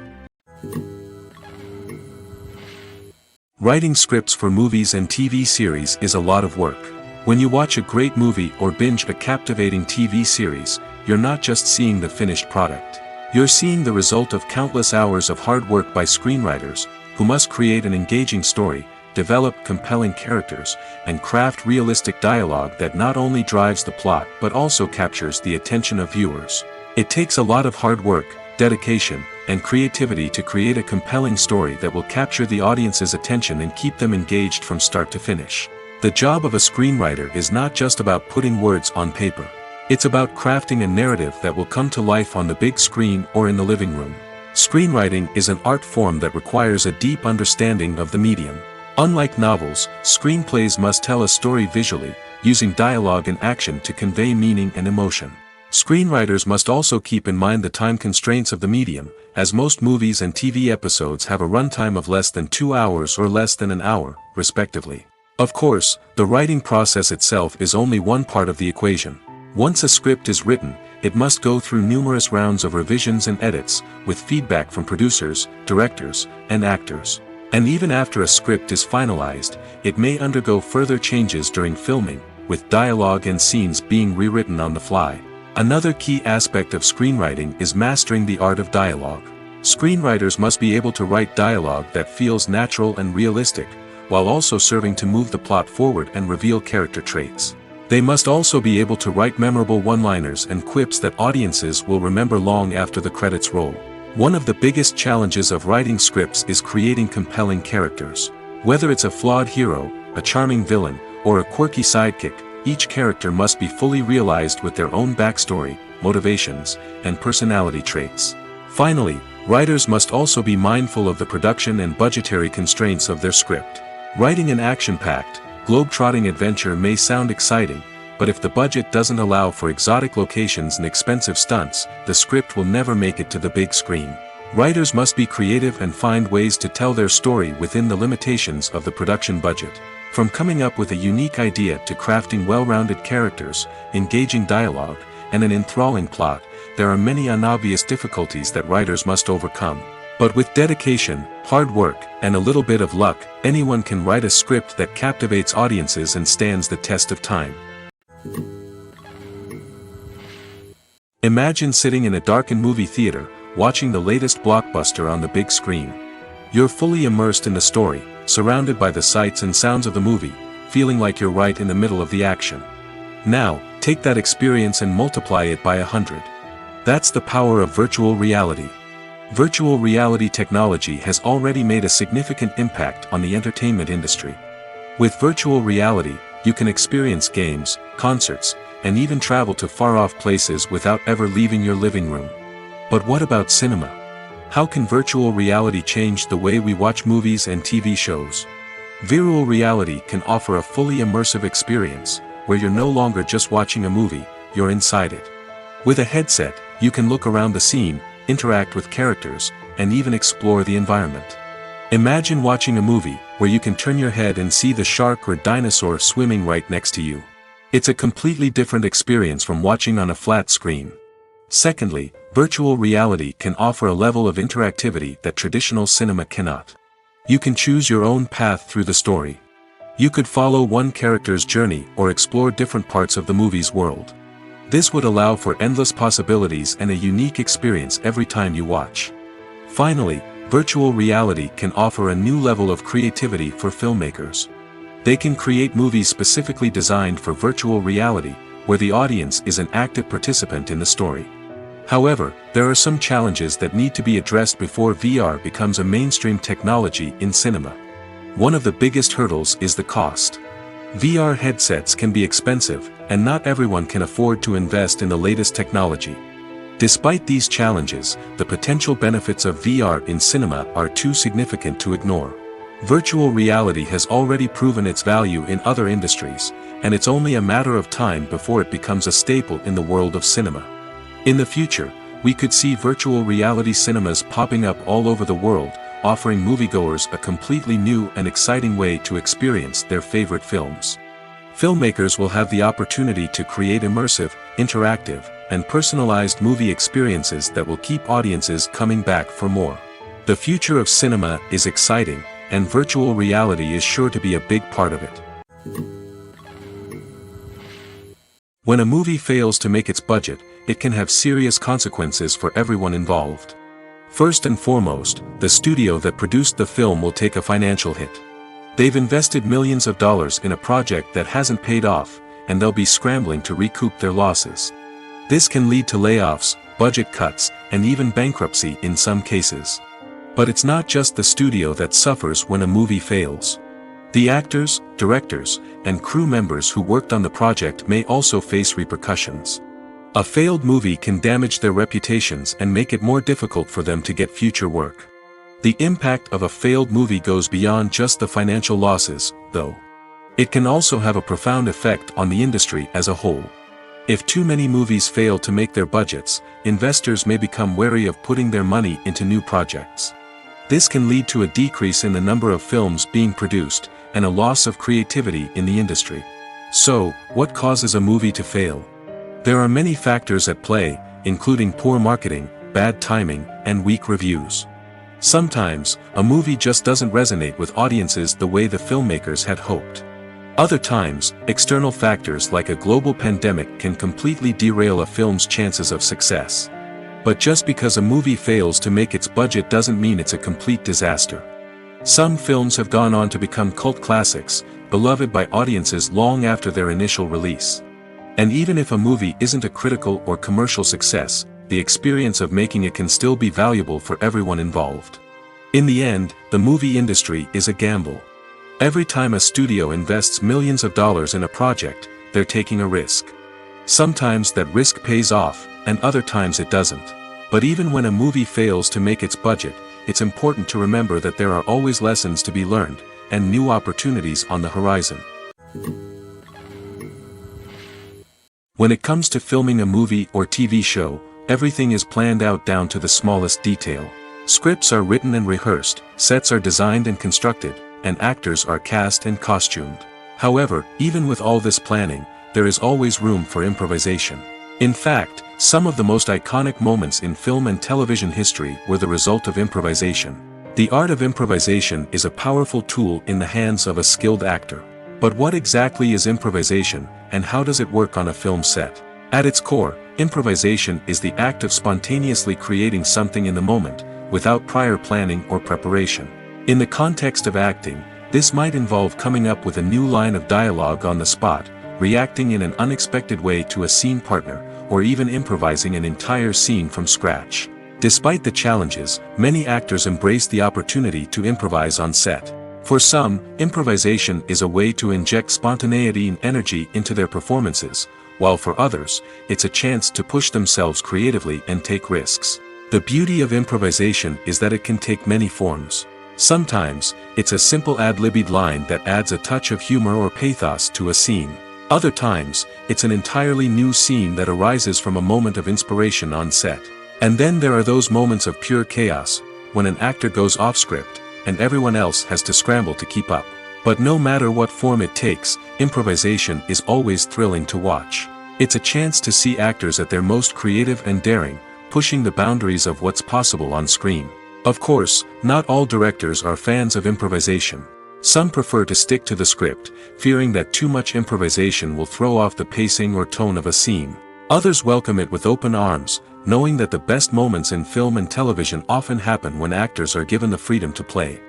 Writing scripts for movies and TV series is a lot of work. When you watch a great movie or binge a captivating TV series, you're not just seeing the finished product. You're seeing the result of countless hours of hard work by screenwriters, who must create an engaging story, develop compelling characters, and craft realistic dialogue that not only drives the plot but also captures the attention of viewers. It takes a lot of hard work, dedication, and creativity to create a compelling story that will capture the audience's attention and keep them engaged from start to finish. The job of a screenwriter is not just about putting words on paper. It's about crafting a narrative that will come to life on the big screen or in the living room. Screenwriting is an art form that requires a deep understanding of the medium. Unlike novels, screenplays must tell a story visually, using dialogue and action to convey meaning and emotion. Screenwriters must also keep in mind the time constraints of the medium, as most movies and TV episodes have a runtime of less than 2 hours or less than an hour, respectively. Of course, the writing process itself is only one part of the equation. Once a script is written, it must go through numerous rounds of revisions and edits, with feedback from producers, directors, and actors. And even after a script is finalized, it may undergo further changes during filming, with dialogue and scenes being rewritten on the fly. Another key aspect of screenwriting is mastering the art of dialogue. Screenwriters must be able to write dialogue that feels natural and realistic, while also serving to move the plot forward and reveal character traits. They must also be able to write memorable one-liners and quips that audiences will remember long after the credits roll. One of the biggest challenges of writing scripts is creating compelling characters. Whether it's a flawed hero, a charming villain, or a quirky sidekick, each character must be fully realized with their own backstory, motivations, and personality traits. Finally, writers must also be mindful of the production and budgetary constraints of their script. Writing an action-packed, globe-trotting adventure may sound exciting, but if the budget doesn't allow for exotic locations and expensive stunts, the script will never make it to the big screen. Writers must be creative and find ways to tell their story within the limitations of the production budget. From coming up with a unique idea to crafting well-rounded characters, engaging dialogue, and an enthralling plot, there are many unobvious difficulties that writers must overcome. But with dedication, hard work, and a little bit of luck, anyone can write a script that captivates audiences and stands the test of time. Imagine sitting in a darkened movie theater, watching the latest blockbuster on the big screen. You're fully immersed in the story, surrounded by the sights and sounds of the movie, feeling like you're right in the middle of the action. Now, take that experience and multiply it by 100. That's the power of virtual reality. Virtual reality technology has already made a significant impact on the entertainment industry. With virtual reality, you can experience games, concerts, and even travel to far-off places without ever leaving your living room. But what about cinema? How can virtual reality change the way we watch movies and TV shows? Virtual reality can offer a fully immersive experience, where you're no longer just watching a movie, you're inside it. With a headset, you can look around the scene, interact with characters, and even explore the environment. Imagine watching a movie, where you can turn your head and see the shark or dinosaur swimming right next to you. It's a completely different experience from watching on a flat screen. Secondly, virtual reality can offer a level of interactivity that traditional cinema cannot. You can choose your own path through the story. You could follow one character's journey or explore different parts of the movie's world. This would allow for endless possibilities and a unique experience every time you watch. Finally, virtual reality can offer a new level of creativity for filmmakers. They can create movies specifically designed for virtual reality, where the audience is an active participant in the story. However, there are some challenges that need to be addressed before VR becomes a mainstream technology in cinema. One of the biggest hurdles is the cost. VR headsets can be expensive, and not everyone can afford to invest in the latest technology. Despite these challenges, the potential benefits of VR in cinema are too significant to ignore. Virtual reality has already proven its value in other industries, and it's only a matter of time before it becomes a staple in the world of cinema. In the future, we could see virtual reality cinemas popping up all over the world, offering moviegoers a completely new and exciting way to experience their favorite films. Filmmakers will have the opportunity to create immersive, interactive, and personalized movie experiences that will keep audiences coming back for more. The future of cinema is exciting, and virtual reality is sure to be a big part of it. When a movie fails to make its budget, it can have serious consequences for everyone involved. First and foremost, the studio that produced the film will take a financial hit. They've invested millions of dollars in a project that hasn't paid off, and they'll be scrambling to recoup their losses. This can lead to layoffs, budget cuts, and even bankruptcy in some cases. But it's not just the studio that suffers when a movie fails. The actors, directors, and crew members who worked on the project may also face repercussions. A failed movie can damage their reputations and make it more difficult for them to get future work. The impact of a failed movie goes beyond just the financial losses, though. It can also have a profound effect on the industry as a whole. If too many movies fail to make their budgets, investors may become wary of putting their money into new projects. This can lead to a decrease in the number of films being produced, and a loss of creativity in the industry. So, what causes a movie to fail? There are many factors at play, including poor marketing, bad timing, and weak reviews. Sometimes, a movie just doesn't resonate with audiences the way the filmmakers had hoped. Other times, external factors like a global pandemic can completely derail a film's chances of success. But just because a movie fails to make its budget doesn't mean it's a complete disaster. Some films have gone on to become cult classics, beloved by audiences long after their initial release. And even if a movie isn't a critical or commercial success, the experience of making it can still be valuable for everyone involved. In the end, the movie industry is a gamble. Every time a studio invests millions of dollars in a project, they're taking a risk. Sometimes that risk pays off, and other times it doesn't. But even when a movie fails to make its budget, it's important to remember that there are always lessons to be learned, and new opportunities on the horizon. When it comes to filming a movie or TV show, everything is planned out down to the smallest detail. Scripts are written and rehearsed, sets are designed and constructed, and actors are cast and costumed. However, even with all this planning, there is always room for improvisation. In fact, some of the most iconic moments in film and television history were the result of improvisation. The art of improvisation is a powerful tool in the hands of a skilled actor. But what exactly is improvisation, and how does it work on a film set? At its core, improvisation is the act of spontaneously creating something in the moment, without prior planning or preparation. In the context of acting, this might involve coming up with a new line of dialogue on the spot, reacting in an unexpected way to a scene partner, or even improvising an entire scene from scratch. Despite the challenges, many actors embrace the opportunity to improvise on set. For some, improvisation is a way to inject spontaneity and energy into their performances, while for others, it's a chance to push themselves creatively and take risks. The beauty of improvisation is that it can take many forms. Sometimes, it's a simple ad-libbed line that adds a touch of humor or pathos to a scene. Other times, it's an entirely new scene that arises from a moment of inspiration on set. And then there are those moments of pure chaos, when an actor goes off script, and everyone else has to scramble to keep up. But no matter what form it takes, improvisation is always thrilling to watch. It's a chance to see actors at their most creative and daring, pushing the boundaries of what's possible on screen. Of course, not all directors are fans of improvisation. Some prefer to stick to the script, fearing that too much improvisation will throw off the pacing or tone of a scene. Others welcome it with open arms, knowing that the best moments in film and television often happen when actors are given the freedom to play.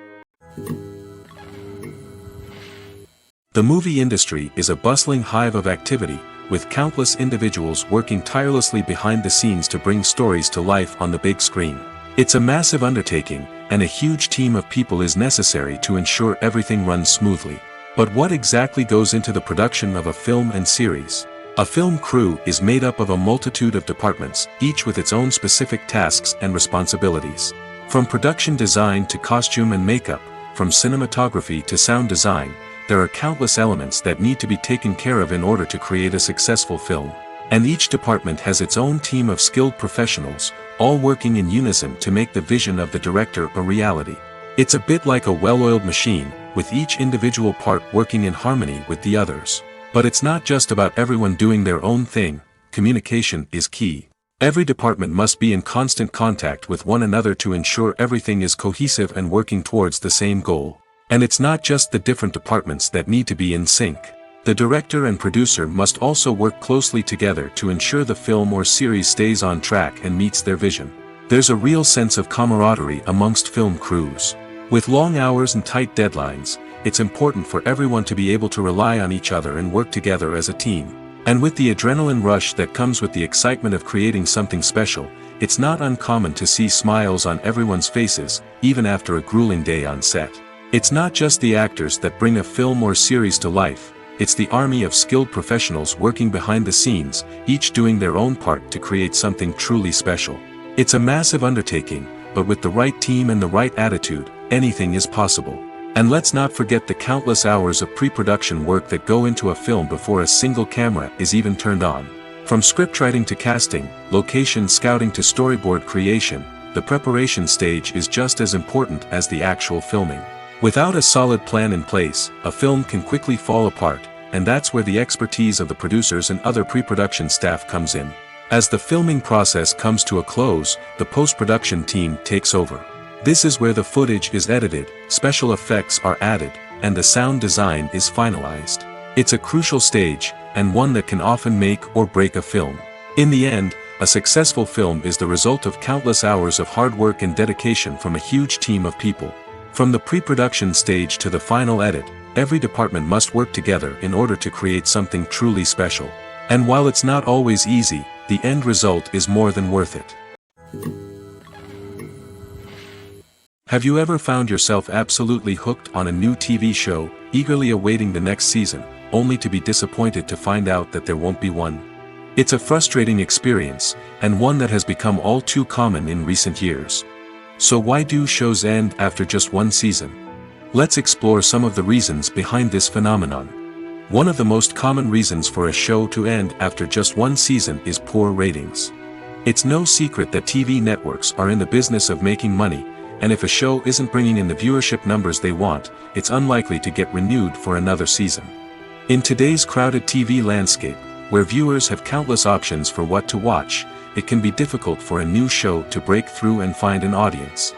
The movie industry is a bustling hive of activity, with countless individuals working tirelessly behind the scenes to bring stories to life on the big screen. It's a massive undertaking, and a huge team of people is necessary to ensure everything runs smoothly. But what exactly goes into the production of a film and series? A film crew is made up of a multitude of departments, each with its own specific tasks and responsibilities. From production design to costume and makeup, from cinematography to sound design, there are countless elements that need to be taken care of in order to create a successful film. And each department has its own team of skilled professionals, all working in unison to make the vision of the director a reality. It's a bit like a well-oiled machine, with each individual part working in harmony with the others. But it's not just about everyone doing their own thing. Communication is key. Every department must be in constant contact with one another to ensure everything is cohesive and working towards the same goal. And it's not just the different departments that need to be in sync. The director and producer must also work closely together to ensure the film or series stays on track and meets their vision. There's a real sense of camaraderie amongst film crews. With long hours and tight deadlines, it's important for everyone to be able to rely on each other and work together as a team. And with the adrenaline rush that comes with the excitement of creating something special, it's not uncommon to see smiles on everyone's faces, even after a grueling day on set. It's not just the actors that bring a film or series to life, it's the army of skilled professionals working behind the scenes, each doing their own part to create something truly special. It's a massive undertaking, but with the right team and the right attitude, anything is possible. And let's not forget the countless hours of pre-production work that go into a film before a single camera is even turned on. From scriptwriting to casting, location scouting to storyboard creation, the preparation stage is just as important as the actual filming. Without a solid plan in place, a film can quickly fall apart, and that's where the expertise of the producers and other pre-production staff comes in. As the filming process comes to a close, the post-production team takes over. This is where the footage is edited, special effects are added, and the sound design is finalized. It's a crucial stage, and one that can often make or break a film. In the end, a successful film is the result of countless hours of hard work and dedication from a huge team of people. From the pre-production stage to the final edit, every department must work together in order to create something truly special. And while it's not always easy, the end result is more than worth it. Have you ever found yourself absolutely hooked on a new TV show, eagerly awaiting the next season, only to be disappointed to find out that there won't be one? It's a frustrating experience, and one that has become all too common in recent years. So why do shows end after just one season? Let's explore some of the reasons behind this phenomenon. One of the most common reasons for a show to end after just one season is poor ratings. It's no secret that TV networks are in the business of making money, and if a show isn't bringing in the viewership numbers they want, it's unlikely to get renewed for another season. In today's crowded TV landscape, where viewers have countless options for what to watch, it can be difficult for a new show to break through and find an audience.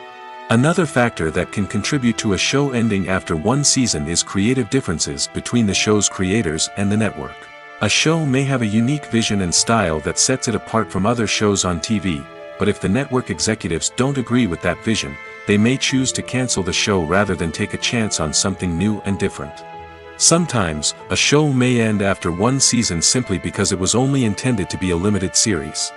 Another factor that can contribute to a show ending after one season is creative differences between the show's creators and the network. A show may have a unique vision and style that sets it apart from other shows on TV, but if the network executives don't agree with that vision, they may choose to cancel the show rather than take a chance on something new and different. Sometimes, a show may end after one season simply because it was only intended to be a limited series.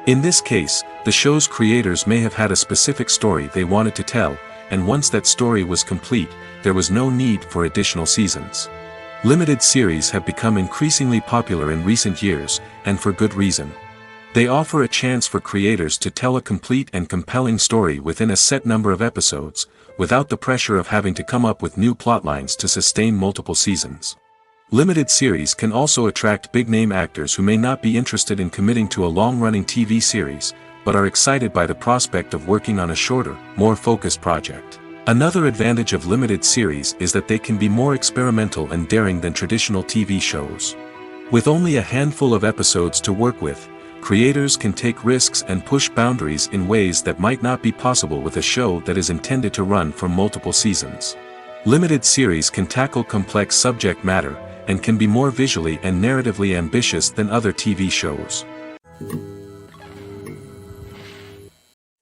In this case, the show's creators may have had a specific story they wanted to tell, and once that story was complete, there was no need for additional seasons. Limited series have become increasingly popular in recent years, and for good reason. They offer a chance for creators to tell a complete and compelling story within a set number of episodes, without the pressure of having to come up with new plotlines to sustain multiple seasons. Limited series can also attract big-name actors who may not be interested in committing to a long-running TV series, but are excited by the prospect of working on a shorter, more focused project. Another advantage of limited series is that they can be more experimental and daring than traditional TV shows. With only a handful of episodes to work with, creators can take risks and push boundaries in ways that might not be possible with a show that is intended to run for multiple seasons. Limited series can tackle complex subject matter, and can be more visually and narratively ambitious than other TV shows.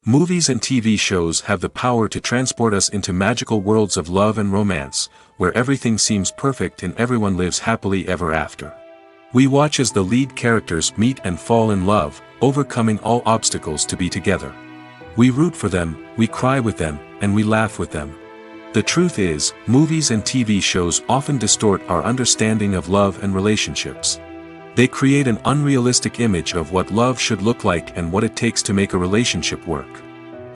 Movies and TV shows have the power to transport us into magical worlds of love and romance, where everything seems perfect and everyone lives happily ever after. We watch as the lead characters meet and fall in love, overcoming all obstacles to be together. We root for them, we cry with them, and we laugh with them. The truth is, movies and TV shows often distort our understanding of love and relationships. They create an unrealistic image of what love should look like and what it takes to make a relationship work.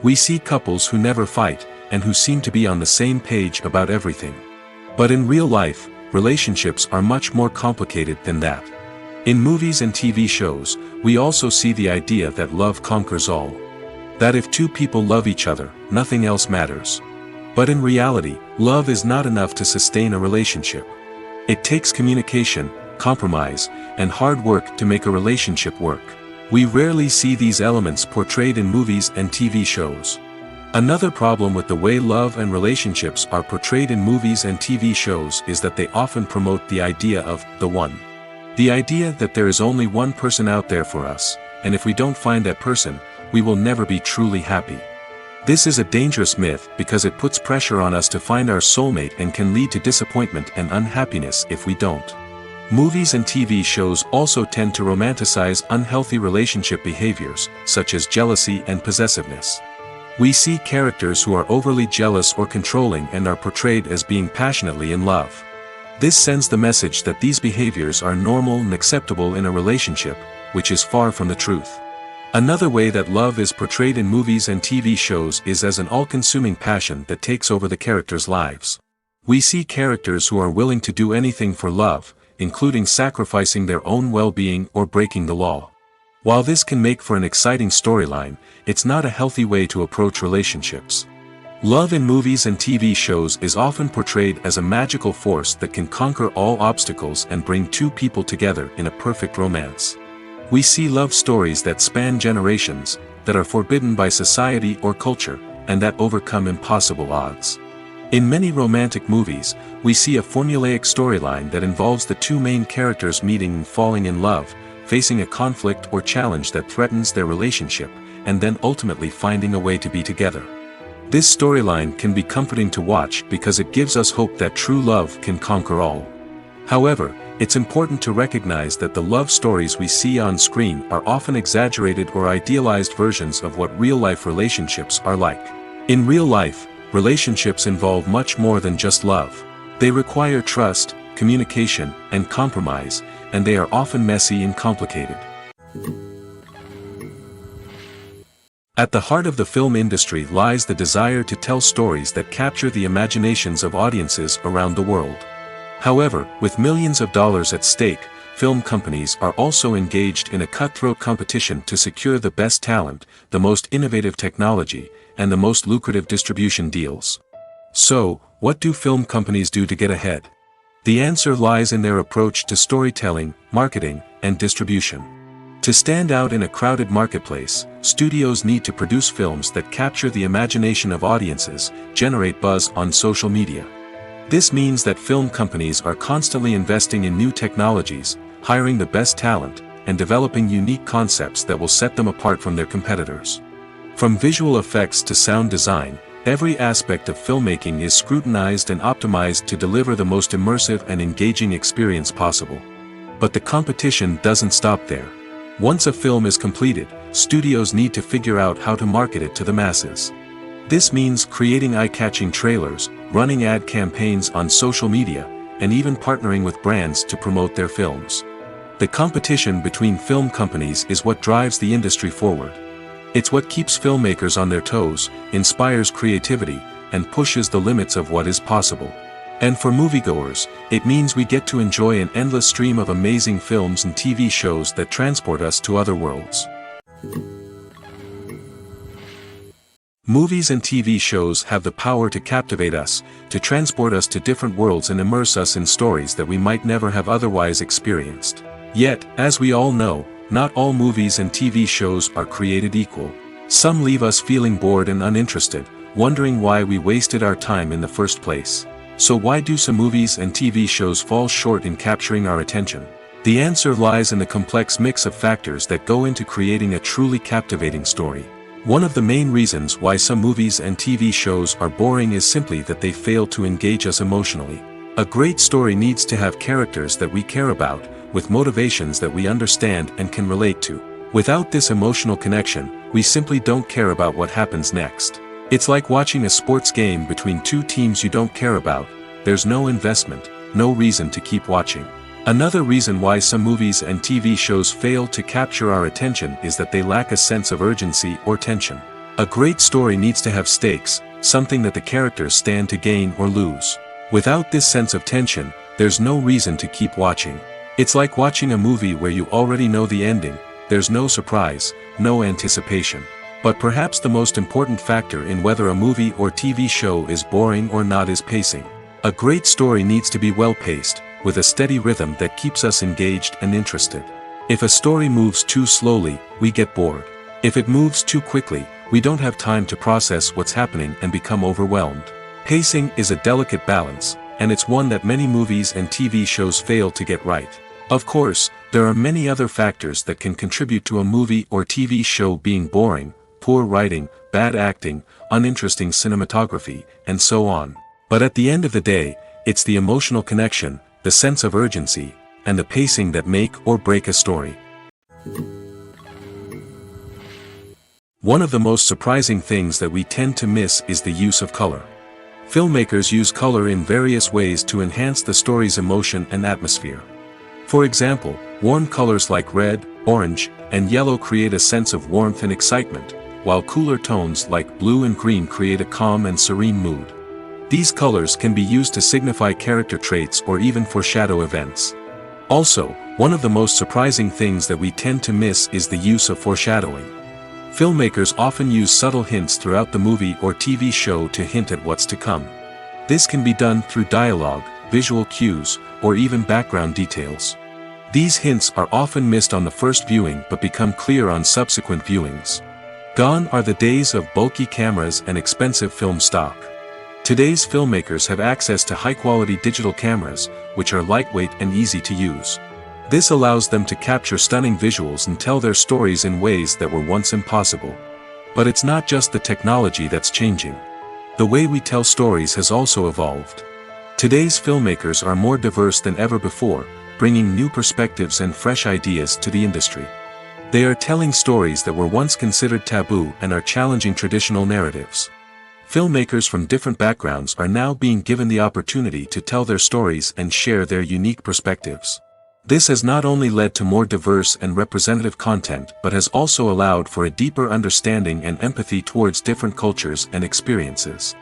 We see couples who never fight, and who seem to be on the same page about everything. But in real life, relationships are much more complicated than that. In movies and TV shows, we also see the idea that love conquers all. That if two people love each other, nothing else matters. But in reality, love is not enough to sustain a relationship. It takes communication, compromise, and hard work to make a relationship work. We rarely see these elements portrayed in movies and TV shows. Another problem with the way love and relationships are portrayed in movies and TV shows is that they often promote the idea of the one. The idea that there is only one person out there for us, and if we don't find that person, we will never be truly happy. This is a dangerous myth because it puts pressure on us to find our soulmate and can lead to disappointment and unhappiness if we don't. Movies and TV shows also tend to romanticize unhealthy relationship behaviors, such as jealousy and possessiveness. We see characters who are overly jealous or controlling and are portrayed as being passionately in love. This sends the message that these behaviors are normal and acceptable in a relationship, which is far from the truth. Another way that love is portrayed in movies and TV shows is as an all-consuming passion that takes over the characters' lives. We see characters who are willing to do anything for love, including sacrificing their own well-being or breaking the law. While this can make for an exciting storyline, it's not a healthy way to approach relationships. Love in movies and TV shows is often portrayed as a magical force that can conquer all obstacles and bring two people together in a perfect romance. We see love stories that span generations, that are forbidden by society or culture, and that overcome impossible odds. In many romantic movies, we see a formulaic storyline that involves the two main characters meeting and falling in love, facing a conflict or challenge that threatens their relationship, and then ultimately finding a way to be together. This storyline can be comforting to watch because it gives us hope that true love can conquer all. However, it's important to recognize that the love stories we see on screen are often exaggerated or idealized versions of what real-life relationships are like. In real life, relationships involve much more than just love. They require trust, communication, and compromise, and they are often messy and complicated. At the heart of the film industry lies the desire to tell stories that capture the imaginations of audiences around the world. However, with millions of dollars at stake, film companies are also engaged in a cutthroat competition to secure the best talent, the most innovative technology, and the most lucrative distribution deals. So, what do film companies do to get ahead? The answer lies in their approach to storytelling, marketing, and distribution. To stand out in a crowded marketplace, studios need to produce films that capture the imagination of audiences, generate buzz on social media. This means that film companies are constantly investing in new technologies, hiring the best talent, and developing unique concepts that will set them apart from their competitors. From visual effects to sound design, every aspect of filmmaking is scrutinized and optimized to deliver the most immersive and engaging experience possible. But the competition doesn't stop there. Once a film is completed, studios need to figure out how to market it to the masses. This means creating eye-catching trailers, running ad campaigns on social media, and even partnering with brands to promote their films. The competition between film companies is what drives the industry forward. It's what keeps filmmakers on their toes, inspires creativity, and pushes the limits of what is possible. And for moviegoers, it means we get to enjoy an endless stream of amazing films and TV shows that transport us to other worlds. Movies and TV shows have the power to captivate us, to transport us to different worlds and immerse us in stories that we might never have otherwise experienced. Yet, as we all know, not all movies and TV shows are created equal. Some leave us feeling bored and uninterested, wondering why we wasted our time in the first place. So why do some movies and TV shows fall short in capturing our attention? The answer lies in the complex mix of factors that go into creating a truly captivating story. One of the main reasons why some movies and TV shows are boring is simply that they fail to engage us emotionally. A great story needs to have characters that we care about, with motivations that we understand and can relate to. Without this emotional connection, we simply don't care about what happens next. It's like watching a sports game between two teams you don't care about. There's no investment, no reason to keep watching. Another reason why some movies and TV shows fail to capture our attention is that they lack a sense of urgency or tension. A great story needs to have stakes, something that the characters stand to gain or lose. Without this sense of tension, there's no reason to keep watching. It's like watching a movie where you already know the ending, there's no surprise, no anticipation. But perhaps the most important factor in whether a movie or TV show is boring or not is pacing. A great story needs to be well-paced, with a steady rhythm that keeps us engaged and interested. If a story moves too slowly, we get bored. If it moves too quickly, we don't have time to process what's happening and become overwhelmed. Pacing is a delicate balance, and it's one that many movies and TV shows fail to get right. Of course, there are many other factors that can contribute to a movie or TV show being boring: poor writing, bad acting, uninteresting cinematography, and so on. But at the end of the day, it's the emotional connection, the sense of urgency, and the pacing that make or break a story. One of the most surprising things that we tend to miss is the use of color. Filmmakers use color in various ways to enhance the story's emotion and atmosphere. For example, warm colors like red, orange, and yellow create a sense of warmth and excitement, while cooler tones like blue and green create a calm and serene mood. These colors can be used to signify character traits or even foreshadow events. Also, one of the most surprising things that we tend to miss is the use of foreshadowing. Filmmakers often use subtle hints throughout the movie or TV show to hint at what's to come. This can be done through dialogue, visual cues, or even background details. These hints are often missed on the first viewing but become clear on subsequent viewings. Gone are the days of bulky cameras and expensive film stock. Today's filmmakers have access to high-quality digital cameras, which are lightweight and easy to use. This allows them to capture stunning visuals and tell their stories in ways that were once impossible. But it's not just the technology that's changing. The way we tell stories has also evolved. Today's filmmakers are more diverse than ever before, bringing new perspectives and fresh ideas to the industry. They are telling stories that were once considered taboo and are challenging traditional narratives. Filmmakers from different backgrounds are now being given the opportunity to tell their stories and share their unique perspectives. This has not only led to more diverse and representative content but has also allowed for a deeper understanding and empathy towards different cultures and experiences.